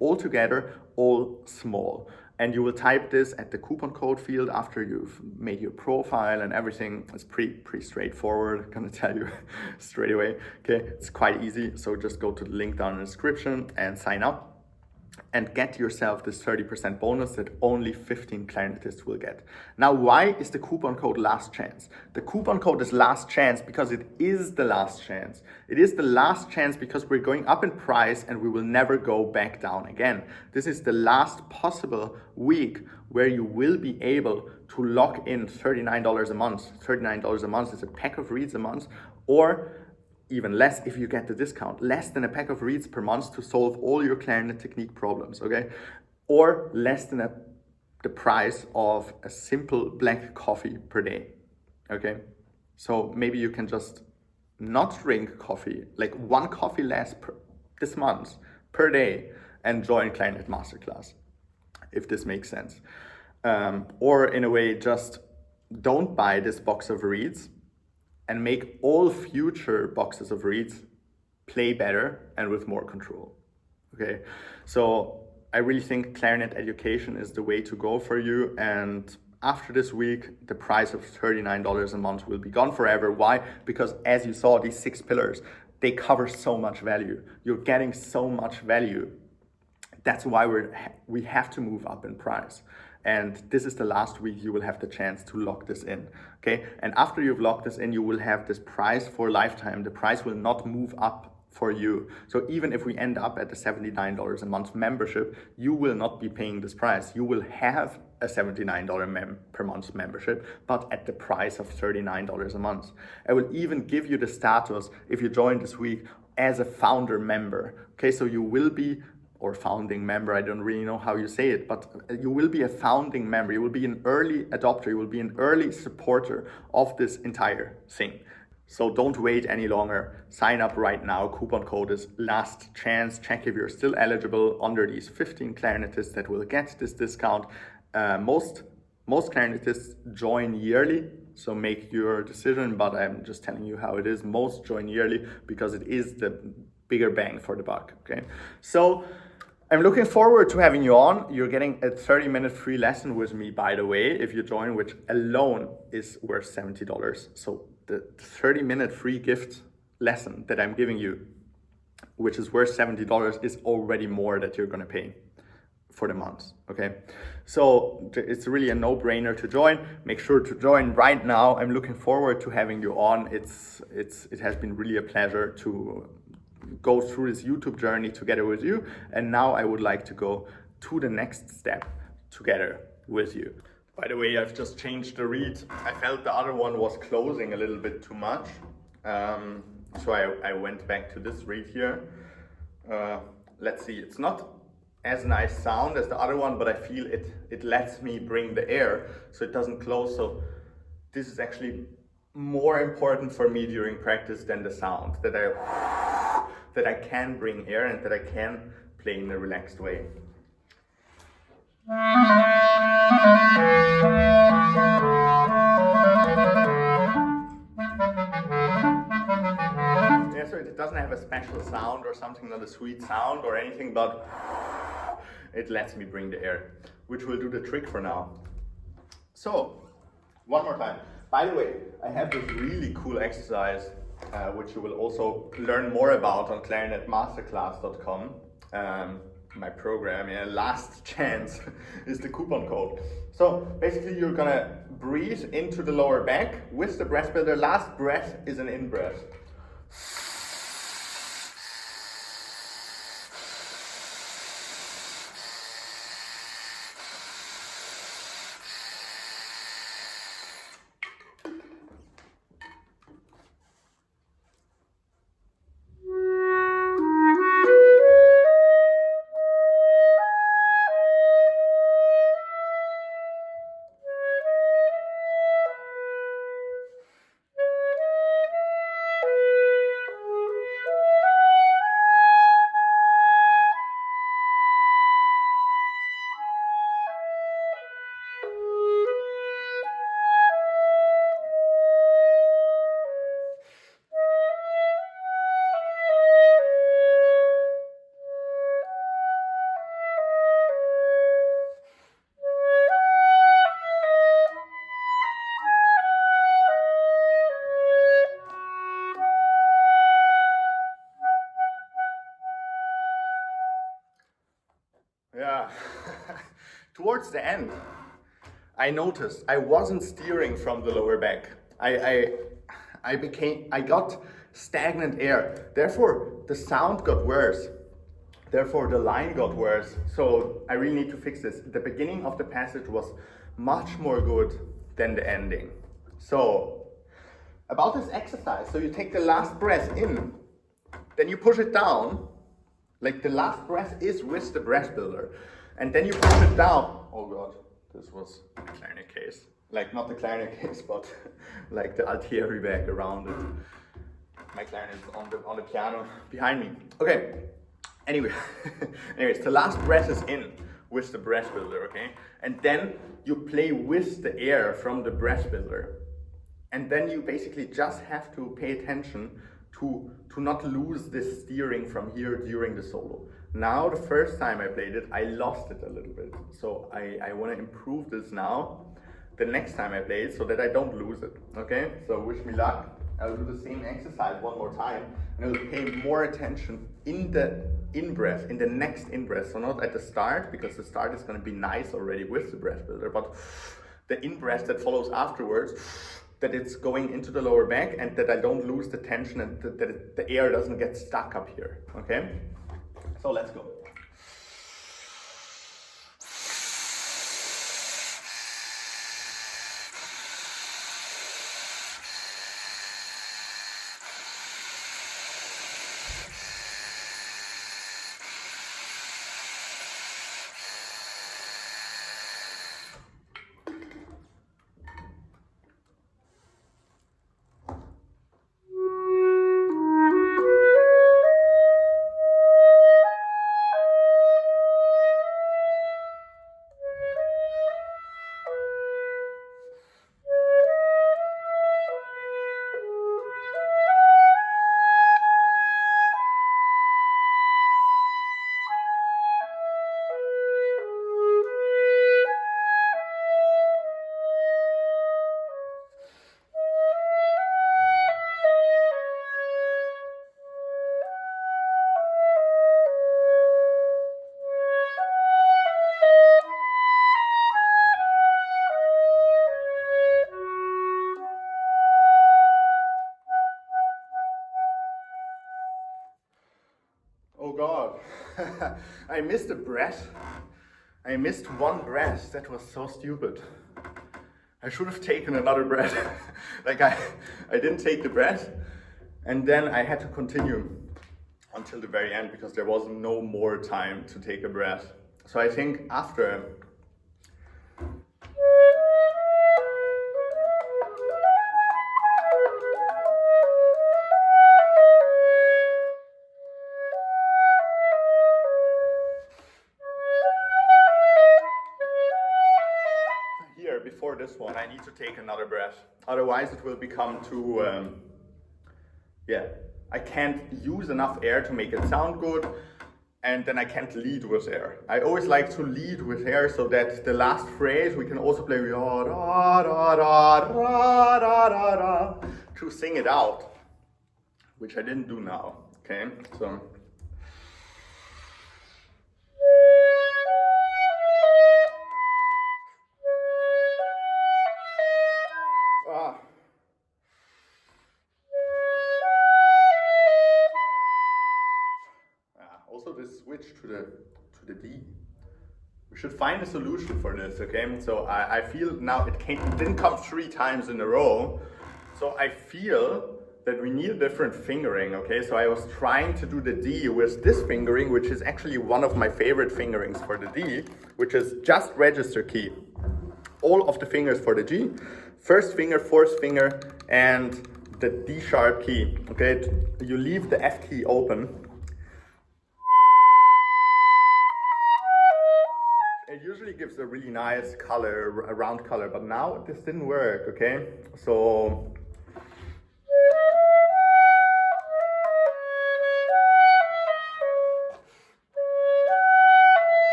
altogether, all small. And you will type this at the coupon code field after you've made your profile and everything. It's pretty straightforward. I'm gonna tell you straight away. Okay, it's quite easy. So just go to the link down in the description and sign up and get yourself this 30% bonus that only 15 clarinetists will get. Now, why is the coupon code last chance? The coupon code is last chance because it is the last chance. It is the last chance because we're going up in price and we will never go back down again. This is the last possible week where you will be able to lock in $39 a month. $39 a month is a pack of reeds a month, or even less if you get the discount, less than a pack of reeds per month to solve all your clarinet technique problems, okay? Or less than the price of a simple black coffee per day, okay? So maybe you can just not drink coffee, like one coffee less this month per day, and join Clarinet Masterclass, if this makes sense. Or in a way, just don't buy this box of reeds and make all future boxes of reeds play better and with more control, okay? So I really think clarinet education is the way to go for you. And after this week, the price of $39 a month will be gone forever. Why? Because as you saw, these 6 pillars, they cover so much value. You're getting so much value. That's why we have to move up in price. And this is the last week you will have the chance to lock this in, okay? And after you've locked this in, you will have this price for lifetime. The price will not move up for you. So even if we end up at the $79 a month membership, you will not be paying this price. You will have a $79 per month membership, but at the price of $39 a month. I will even give you the status, if you join this week, as a founder member, okay? So you will be, or founding member, I don't really know how you say it, but you will be a founding member. You will be an early adopter. You will be an early supporter of this entire thing. So don't wait any longer. Sign up right now. Coupon code is last chance. Check if you're still eligible under these 15 clarinetists that will get this discount. Most clarinetists join yearly, so make your decision, but I'm just telling you how it is. Most join yearly because it is the bigger bang for the buck, okay? So I'm looking forward to having you on. You're getting a 30-minute free lesson with me, by the way, if you join, which alone is worth $70. So the 30-minute free gift lesson that I'm giving you, which is worth $70, is already more that you're gonna pay for the month, okay? So it's really a no-brainer to join. Make sure to join right now. I'm looking forward to having you on. It has been really a pleasure to go through this YouTube journey together with you. And now I would like to go to the next step together with you. By the way, I've just changed the reed. I felt the other one was closing a little bit too much. So I went back to this reed here. Let's see, it's not as nice sound as the other one, but I feel it lets me bring the air so it doesn't close. So this is actually more important for me during practice than the sound, that I can bring air and that I can play in a relaxed way. Yeah, so it doesn't have a special sound or something, not a sweet sound or anything, but it lets me bring the air, which will do the trick for now. So, one more time. By the way, I have this really cool exercise, which you will also learn more about on clarinetmasterclass.com. My program, yeah, last chance is the coupon code. So basically you're gonna breathe into the lower back with the breath builder. Last breath is an in-breath. Yeah. Towards the end, I noticed I wasn't steering from the lower back. I got stagnant air. Therefore, the sound got worse. Therefore, the line got worse. So I really need to fix this. The beginning of the passage was much more good than the ending. So, about this exercise, so you take the last breath in, then you push it down, like the last breath is with the breath builder, and then you push it down. Oh God, this was the clarinet case. Like not the clarinet case, but like the Altieri bag around it. My clarinet is on the piano behind me. Okay, anyway, anyways, the last breath is in with the breath builder, okay? And then you play with the air from the breath builder. And then you basically just have to pay attention to not lose this steering from here during the solo. Now, the first time I played it, I lost it a little bit. So I want to improve this now, the next time I play it, so that I don't lose it, okay? So wish me luck. I'll do the same exercise one more time, and I'll pay more attention in the in-breath, in the next in-breath. So not at the start, because the start is going to be nice already with the breath builder, but the in-breath that follows afterwards, that it's going into the lower back and that I don't lose the tension and that the air doesn't get stuck up here, okay? So let's go. Oh God, I missed a breath. I missed one breath. That was so stupid. I should have taken another breath. Like I didn't take the breath, and then I had to continue until the very end because there was no more time to take a breath. So I think after before this one, I need to take another breath. Otherwise, it will become too, I can't use enough air to make it sound good, and then I can't lead with air. I always like to lead with air so that the last phrase we can also play da, da, da, da, da, da, da, to sing it out, which I didn't do now, okay? So. Also this switch to the D. We should find a solution for this, okay? So I feel now it didn't come 3 times in a row. So I feel that we need a different fingering, okay? So I was trying to do the D with this fingering, which is actually one of my favorite fingerings for the D, which is just register key. All of the fingers for the G, first finger, fourth finger, and the D sharp key, okay? You leave the F key open. It usually gives a really nice color, a round color, but now this didn't work, okay? So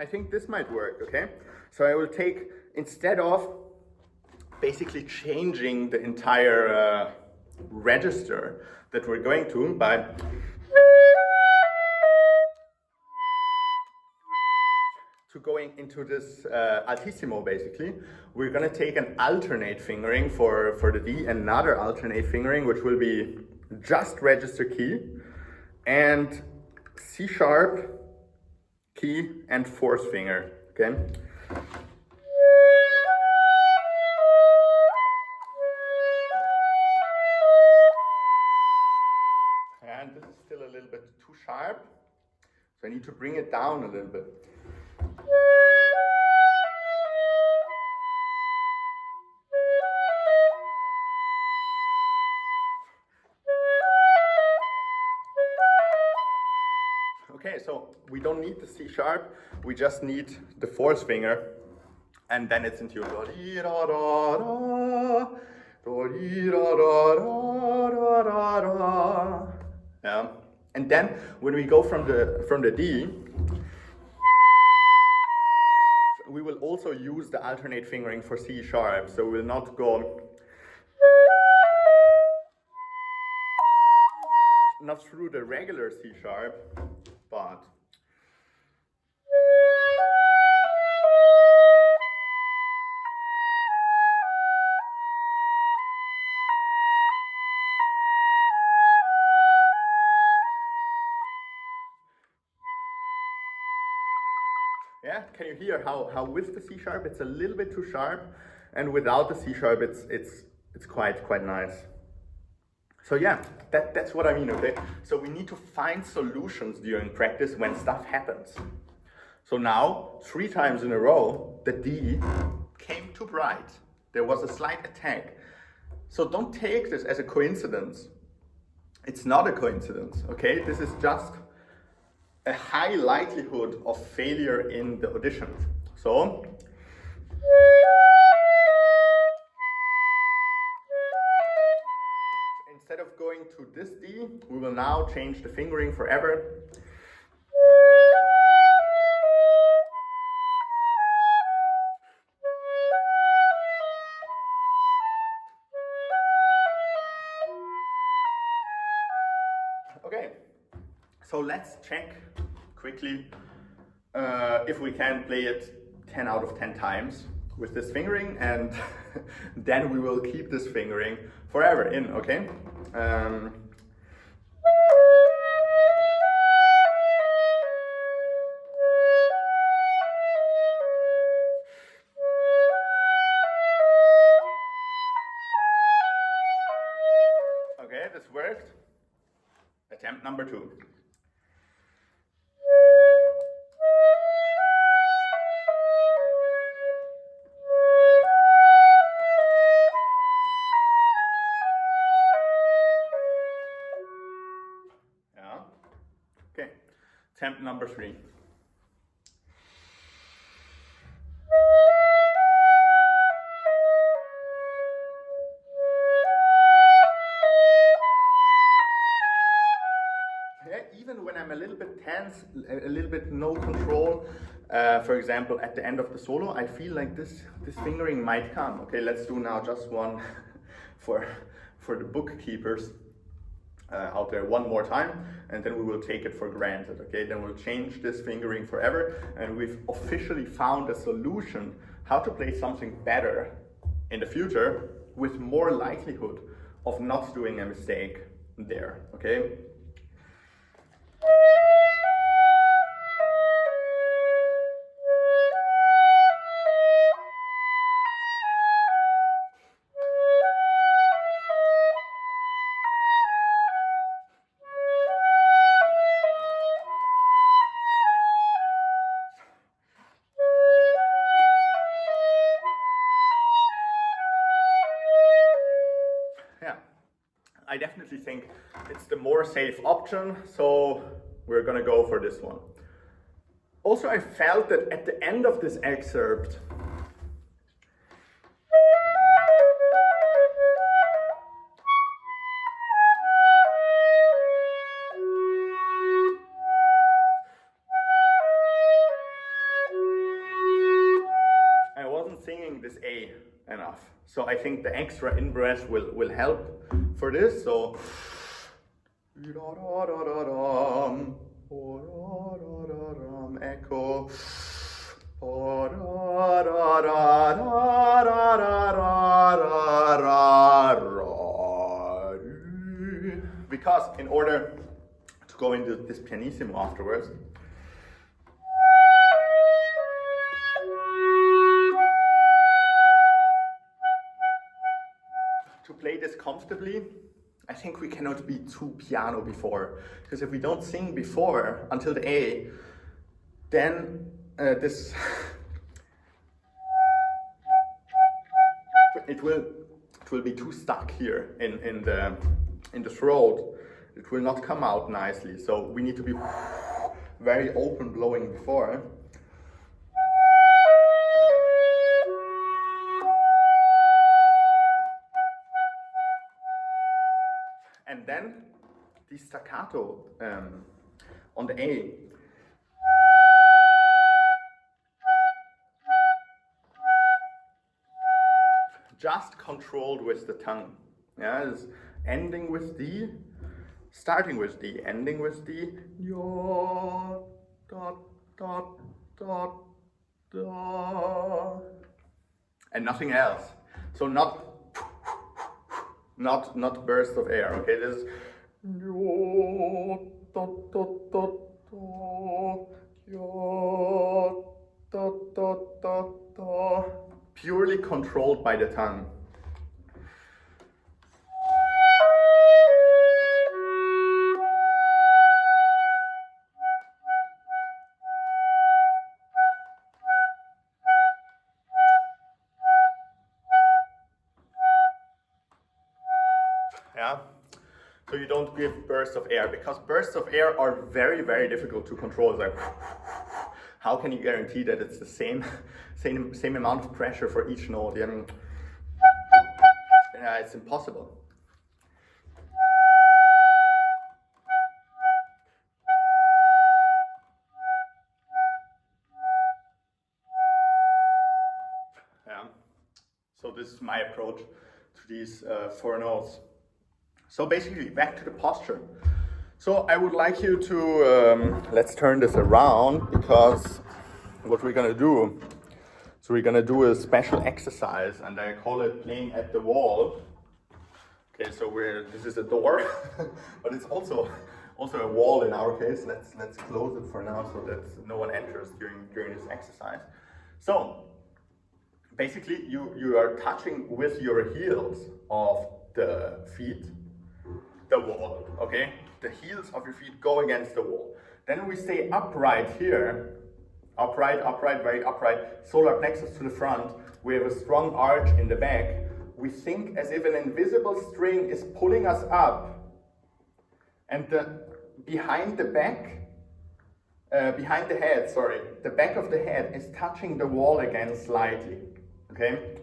think this might work, okay? So I will take, instead of basically changing the entire register that we're going to by going into this altissimo, basically, we're gonna take an alternate fingering for the D, another alternate fingering, which will be just register key and C sharp key and fourth finger, okay? And this is still a little bit too sharp, so I need to bring it down a little bit. Okay, so we don't need the C sharp, we just need the fourth finger, and then it's in tune. Yeah, and then when we go from the D, we will also use the alternate fingering for C sharp, so we'll not go not through the regular C sharp, but yeah, can you hear how with the C sharp it's a little bit too sharp, and without the C sharp it's quite nice. So yeah, that's what I mean, okay? So we need to find solutions during practice when stuff happens. So now, 3 times in a row, the D came too bright. There was a slight attack. So don't take this as a coincidence. It's not a coincidence, okay? This is just a high likelihood of failure in the audition. So, instead of going to this D, we will now change the fingering forever. Okay, so let's check quickly if we can play it 10 out of 10 times with this fingering, and then we will keep this fingering forever in, okay? Okay, this worked. Attempt number 2. Yeah. Okay. Attempt number 3. Even when I'm a little bit tense, a little bit no control, for example, at the end of the solo, I feel like this fingering might come. Okay, let's do now just one for the bookkeepers out there one more time, and then we will take it for granted. Okay, then we'll change this fingering forever, and we've officially found a solution how to play something better in the future with more likelihood of not doing a mistake there. Okay. Yeah, I definitely think it's the more safe option, so we're gonna go for this one. Also, I felt that at the end of this excerpt, this A enough. So I think the extra in-breath will help for this. So echo. Because in order to go into this pianissimo afterwards, to play this comfortably, I think we cannot be too piano before. Because if we don't sing before until the A, then this it will be too stuck here in the throat. It will not come out nicely. So we need to be very open blowing before. And then the staccato on the A. Just controlled with the tongue. Yeah, it's ending with D, starting with D, ending with D. Yo, dot, dot, dot, dot. And nothing else. So not burst of air. Okay, this is yo, dot, dot, dot, dot, yo, dot, dot, dot, dot. Purely controlled by the tongue. Yeah, so you don't give bursts of air, because bursts of air are very, very difficult to control. It's like, how can you guarantee that it's the same amount of pressure for each note? I mean, yeah, it's impossible. Yeah. So this is my approach to these 4 notes. So basically, back to the posture. So I would like you to, let's turn this around, because what we're gonna do, so we're gonna do a special exercise, and I call it playing at the wall. Okay, so this is a door, but it's also a wall in our case. Let's close it for now so that no one enters during this exercise. So basically, you are touching with your heels of the feet the wall, okay? The heels of your feet go against the wall. Then we stay upright here, upright, very upright, solar plexus to the front. We have a strong arch in the back. We think as if an invisible string is pulling us up, and behind the head, the back of the head is touching the wall again slightly, okay?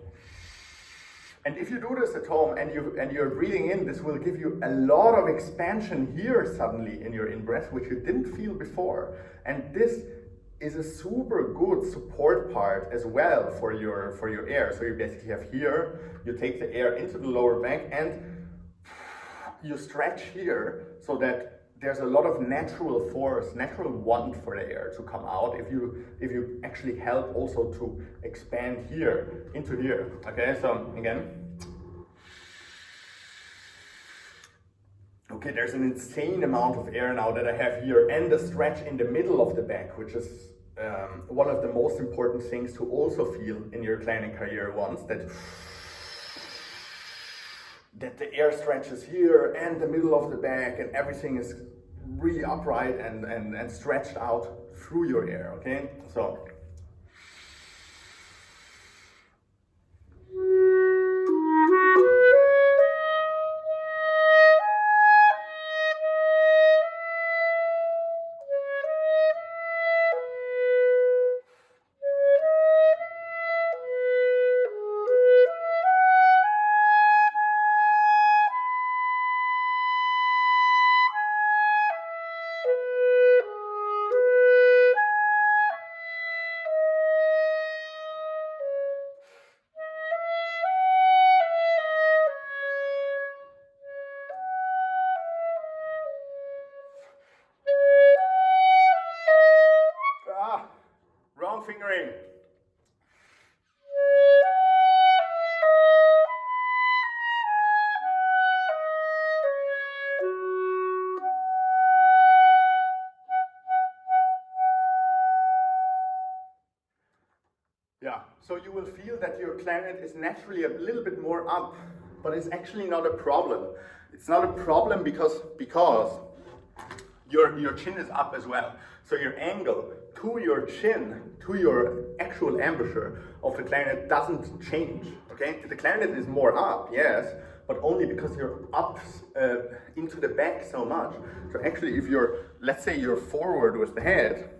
And if you do this at home and you're breathing in, this will give you a lot of expansion here suddenly in your in-breath, which you didn't feel before. And this is a super good support part as well for your air. So you basically have here, you take the air into the lower back and you stretch here so that there's a lot of natural force, natural want for the air to come out if you actually help also to expand here into here. Okay, so again. Okay, there's an insane amount of air now that I have here, and the stretch in the middle of the back, which is one of the most important things to also feel in your clarinet career once, that the air stretches here and the middle of the back, and everything is really upright and stretched out through your air, okay? So fingering. Yeah, so you will feel that your clarinet is naturally a little bit more up, but it's actually not a problem. It's not a problem because your chin is up as well. So your angle to your chin, to your actual embouchure of the clarinet doesn't change, okay? The clarinet is more up, yes, but only because you're up into the back so much. So actually if you're, let's say you're forward with the head,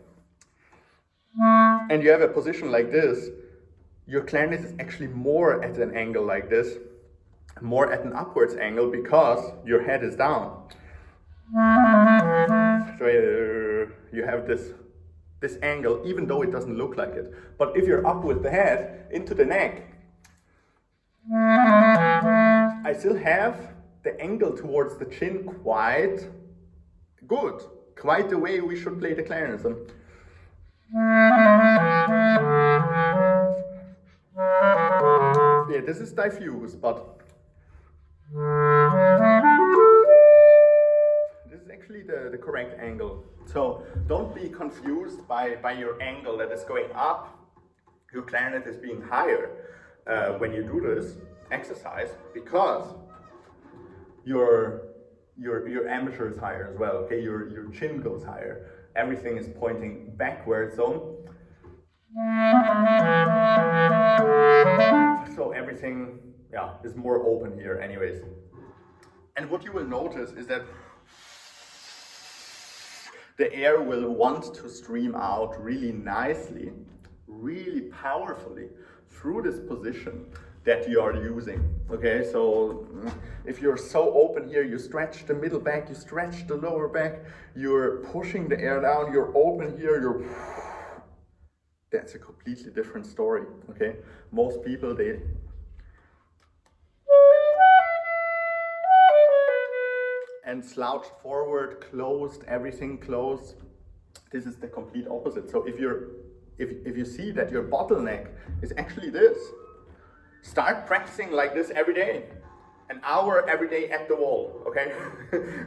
and you have a position like this, your clarinet is actually more at an angle like this, more at an upwards angle because your head is down. So you have this angle, even though it doesn't look like it. But if you're up with the head into the neck, I still have the angle towards the chin quite good, quite the way we should play the clarinet. Yeah, this is diffuse, but this is actually the correct angle. So don't be confused by your angle that is going up. Your clarinet is being higher when you do this exercise because your embouchure is higher as well. Okay, your chin goes higher. Everything is pointing backwards. So everything, yeah, is more open here anyways. And what you will notice is that the air will want to stream out really nicely, really powerfully through this position that you are using. Okay, so if you're so open here, you stretch the middle back, you stretch the lower back, you're pushing the air down, you're open here, that's a completely different story. Okay, most people, they and slouched forward, closed, everything closed. This is the complete opposite. So if you see that your bottleneck is actually this, start practicing like this every day. An hour every day at the wall, okay?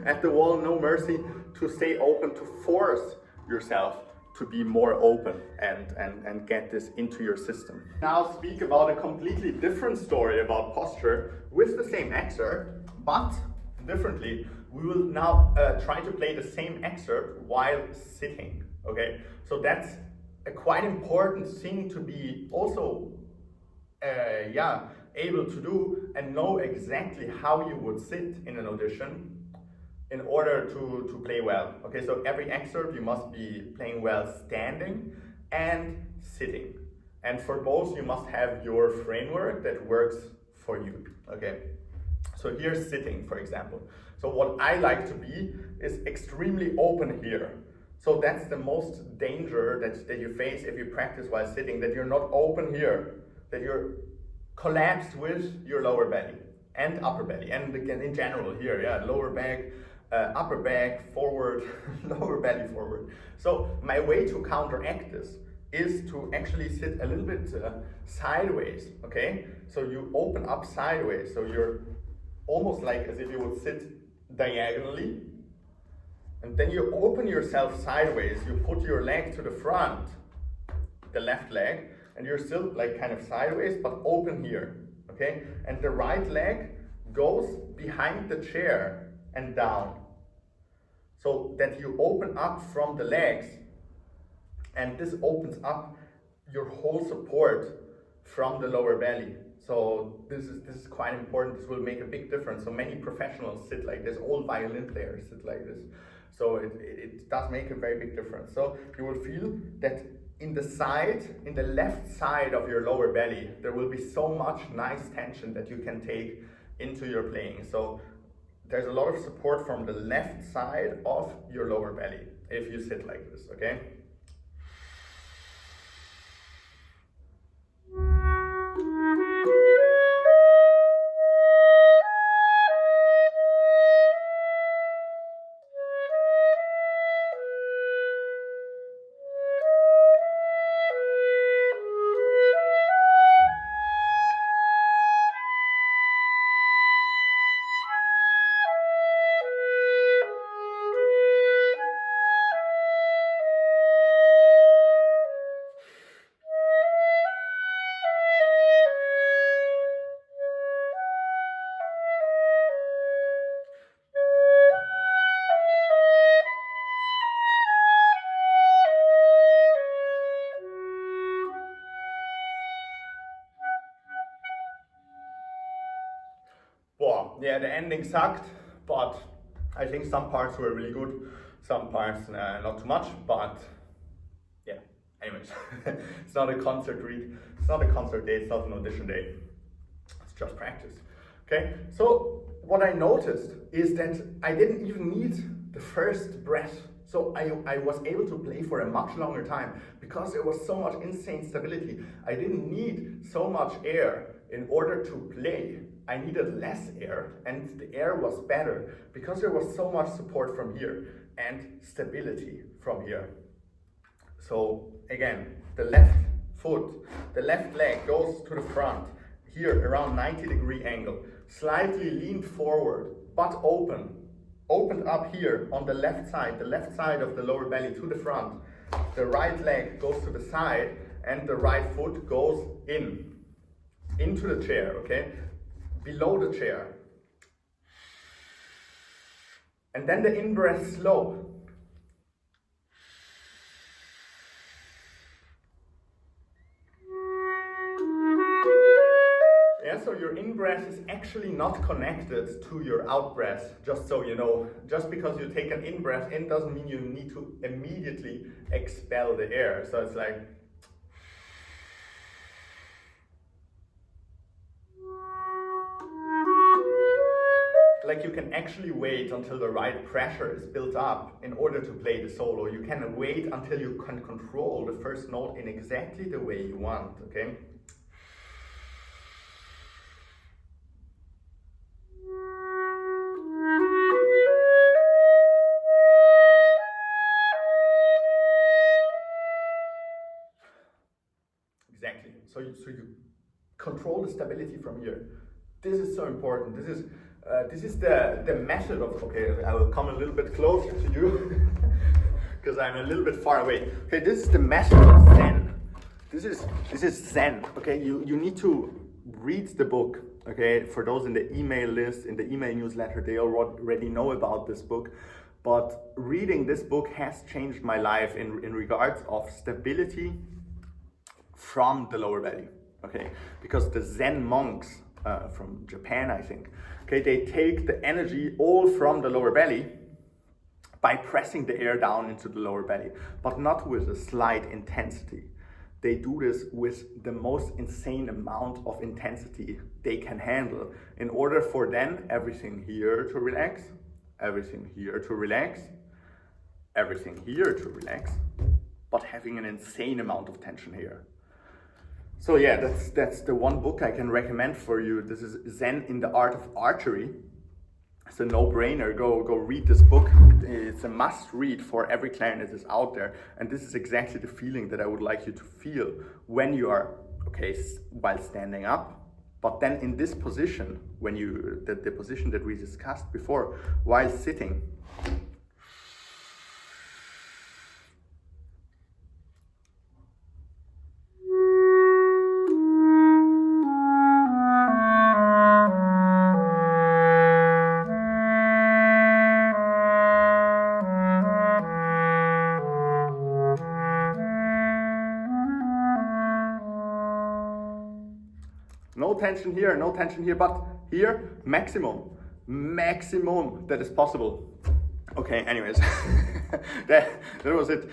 At the wall, no mercy, to stay open, to force yourself to be more open and get this into your system. Now speak about a completely different story about posture with the same excerpt, but differently. We will now try to play the same excerpt while sitting, okay? So that's a quite important thing to be also able to do and know exactly how you would sit in an audition in order to play well. Okay, so every excerpt you must be playing well standing and sitting. And for both you must have your framework that works for you, okay? So here's sitting, for example. So what I like to be is extremely open here. So that's the most danger that you face if you practice while sitting, that you're not open here, that you're collapsed with your lower belly and upper belly, and again in general here, yeah, lower back, upper back, forward, lower belly forward. So my way to counteract this is to actually sit a little bit sideways, okay? So you open up sideways, so you're almost like as if you would sit diagonally, and then you open yourself sideways, you put your leg to the front, the left leg, and you're still like kind of sideways, but open here, okay? And the right leg goes behind the chair and down, so that you open up from the legs, and this opens up your whole support from the lower belly. So this is quite important. This will make a big difference. So many professionals sit like this, all violin players sit like this. So it does make a very big difference. So you will feel that in the left side of your lower belly, there will be so much nice tension that you can take into your playing. So there's a lot of support from the left side of your lower belly if you sit like this, okay? Well, yeah, the ending sucked, but I think some parts were really good, some parts not too much, but yeah, anyways, it's not a concert read, it's not a concert day, it's not an audition day, it's just practice. Okay, so what I noticed is that I didn't even need the first breath. So I was able to play for a much longer time because there was so much insane stability. I didn't need so much air in order to play. I needed less air, and the air was better because there was so much support from here and stability from here. So again, the left foot, the left leg goes to the front, here around 90-degree angle, slightly leaned forward, but opened up here on the left side of the lower belly to the front. The right leg goes to the side and the right foot goes into the chair, okay? Below the chair. And then the in-breath slow. Yeah, so your in-breath is actually not connected to your out-breath, just so you know. Just because you take an in-breath in doesn't mean you need to immediately expel the air. So it's like you can actually wait until the right pressure is built up in order to play the solo. You can wait until you can control the first note in exactly the way you want, okay? Exactly. So you control the stability from here. This is so important. This is the method of, okay, I will come a little bit closer to you because I'm a little bit far away. Okay, this is the method of Zen. This is Zen. Okay, you need to read the book. Okay, for those in the email list, in the email newsletter, they already know about this book. But reading this book has changed my life in regards of stability from the lower belly, okay? Because the Zen monks from Japan, I think, okay, they take the energy all from the lower belly by pressing the air down into the lower belly, but not with a slight intensity. They do this with the most insane amount of intensity they can handle in order for then everything here to relax, everything here to relax, everything here to relax, but having an insane amount of tension here. So yeah, that's the one book I can recommend for you. This is Zen in the Art of Archery. It's a no-brainer. Go read this book. It's a must-read for every clarinetist out there. And this is exactly the feeling that I would like you to feel when you are, okay, while standing up. But then in this position, when the position that we discussed before, while sitting. No tension here, no tension here, but here, maximum that is possible. Okay, anyways, that was it.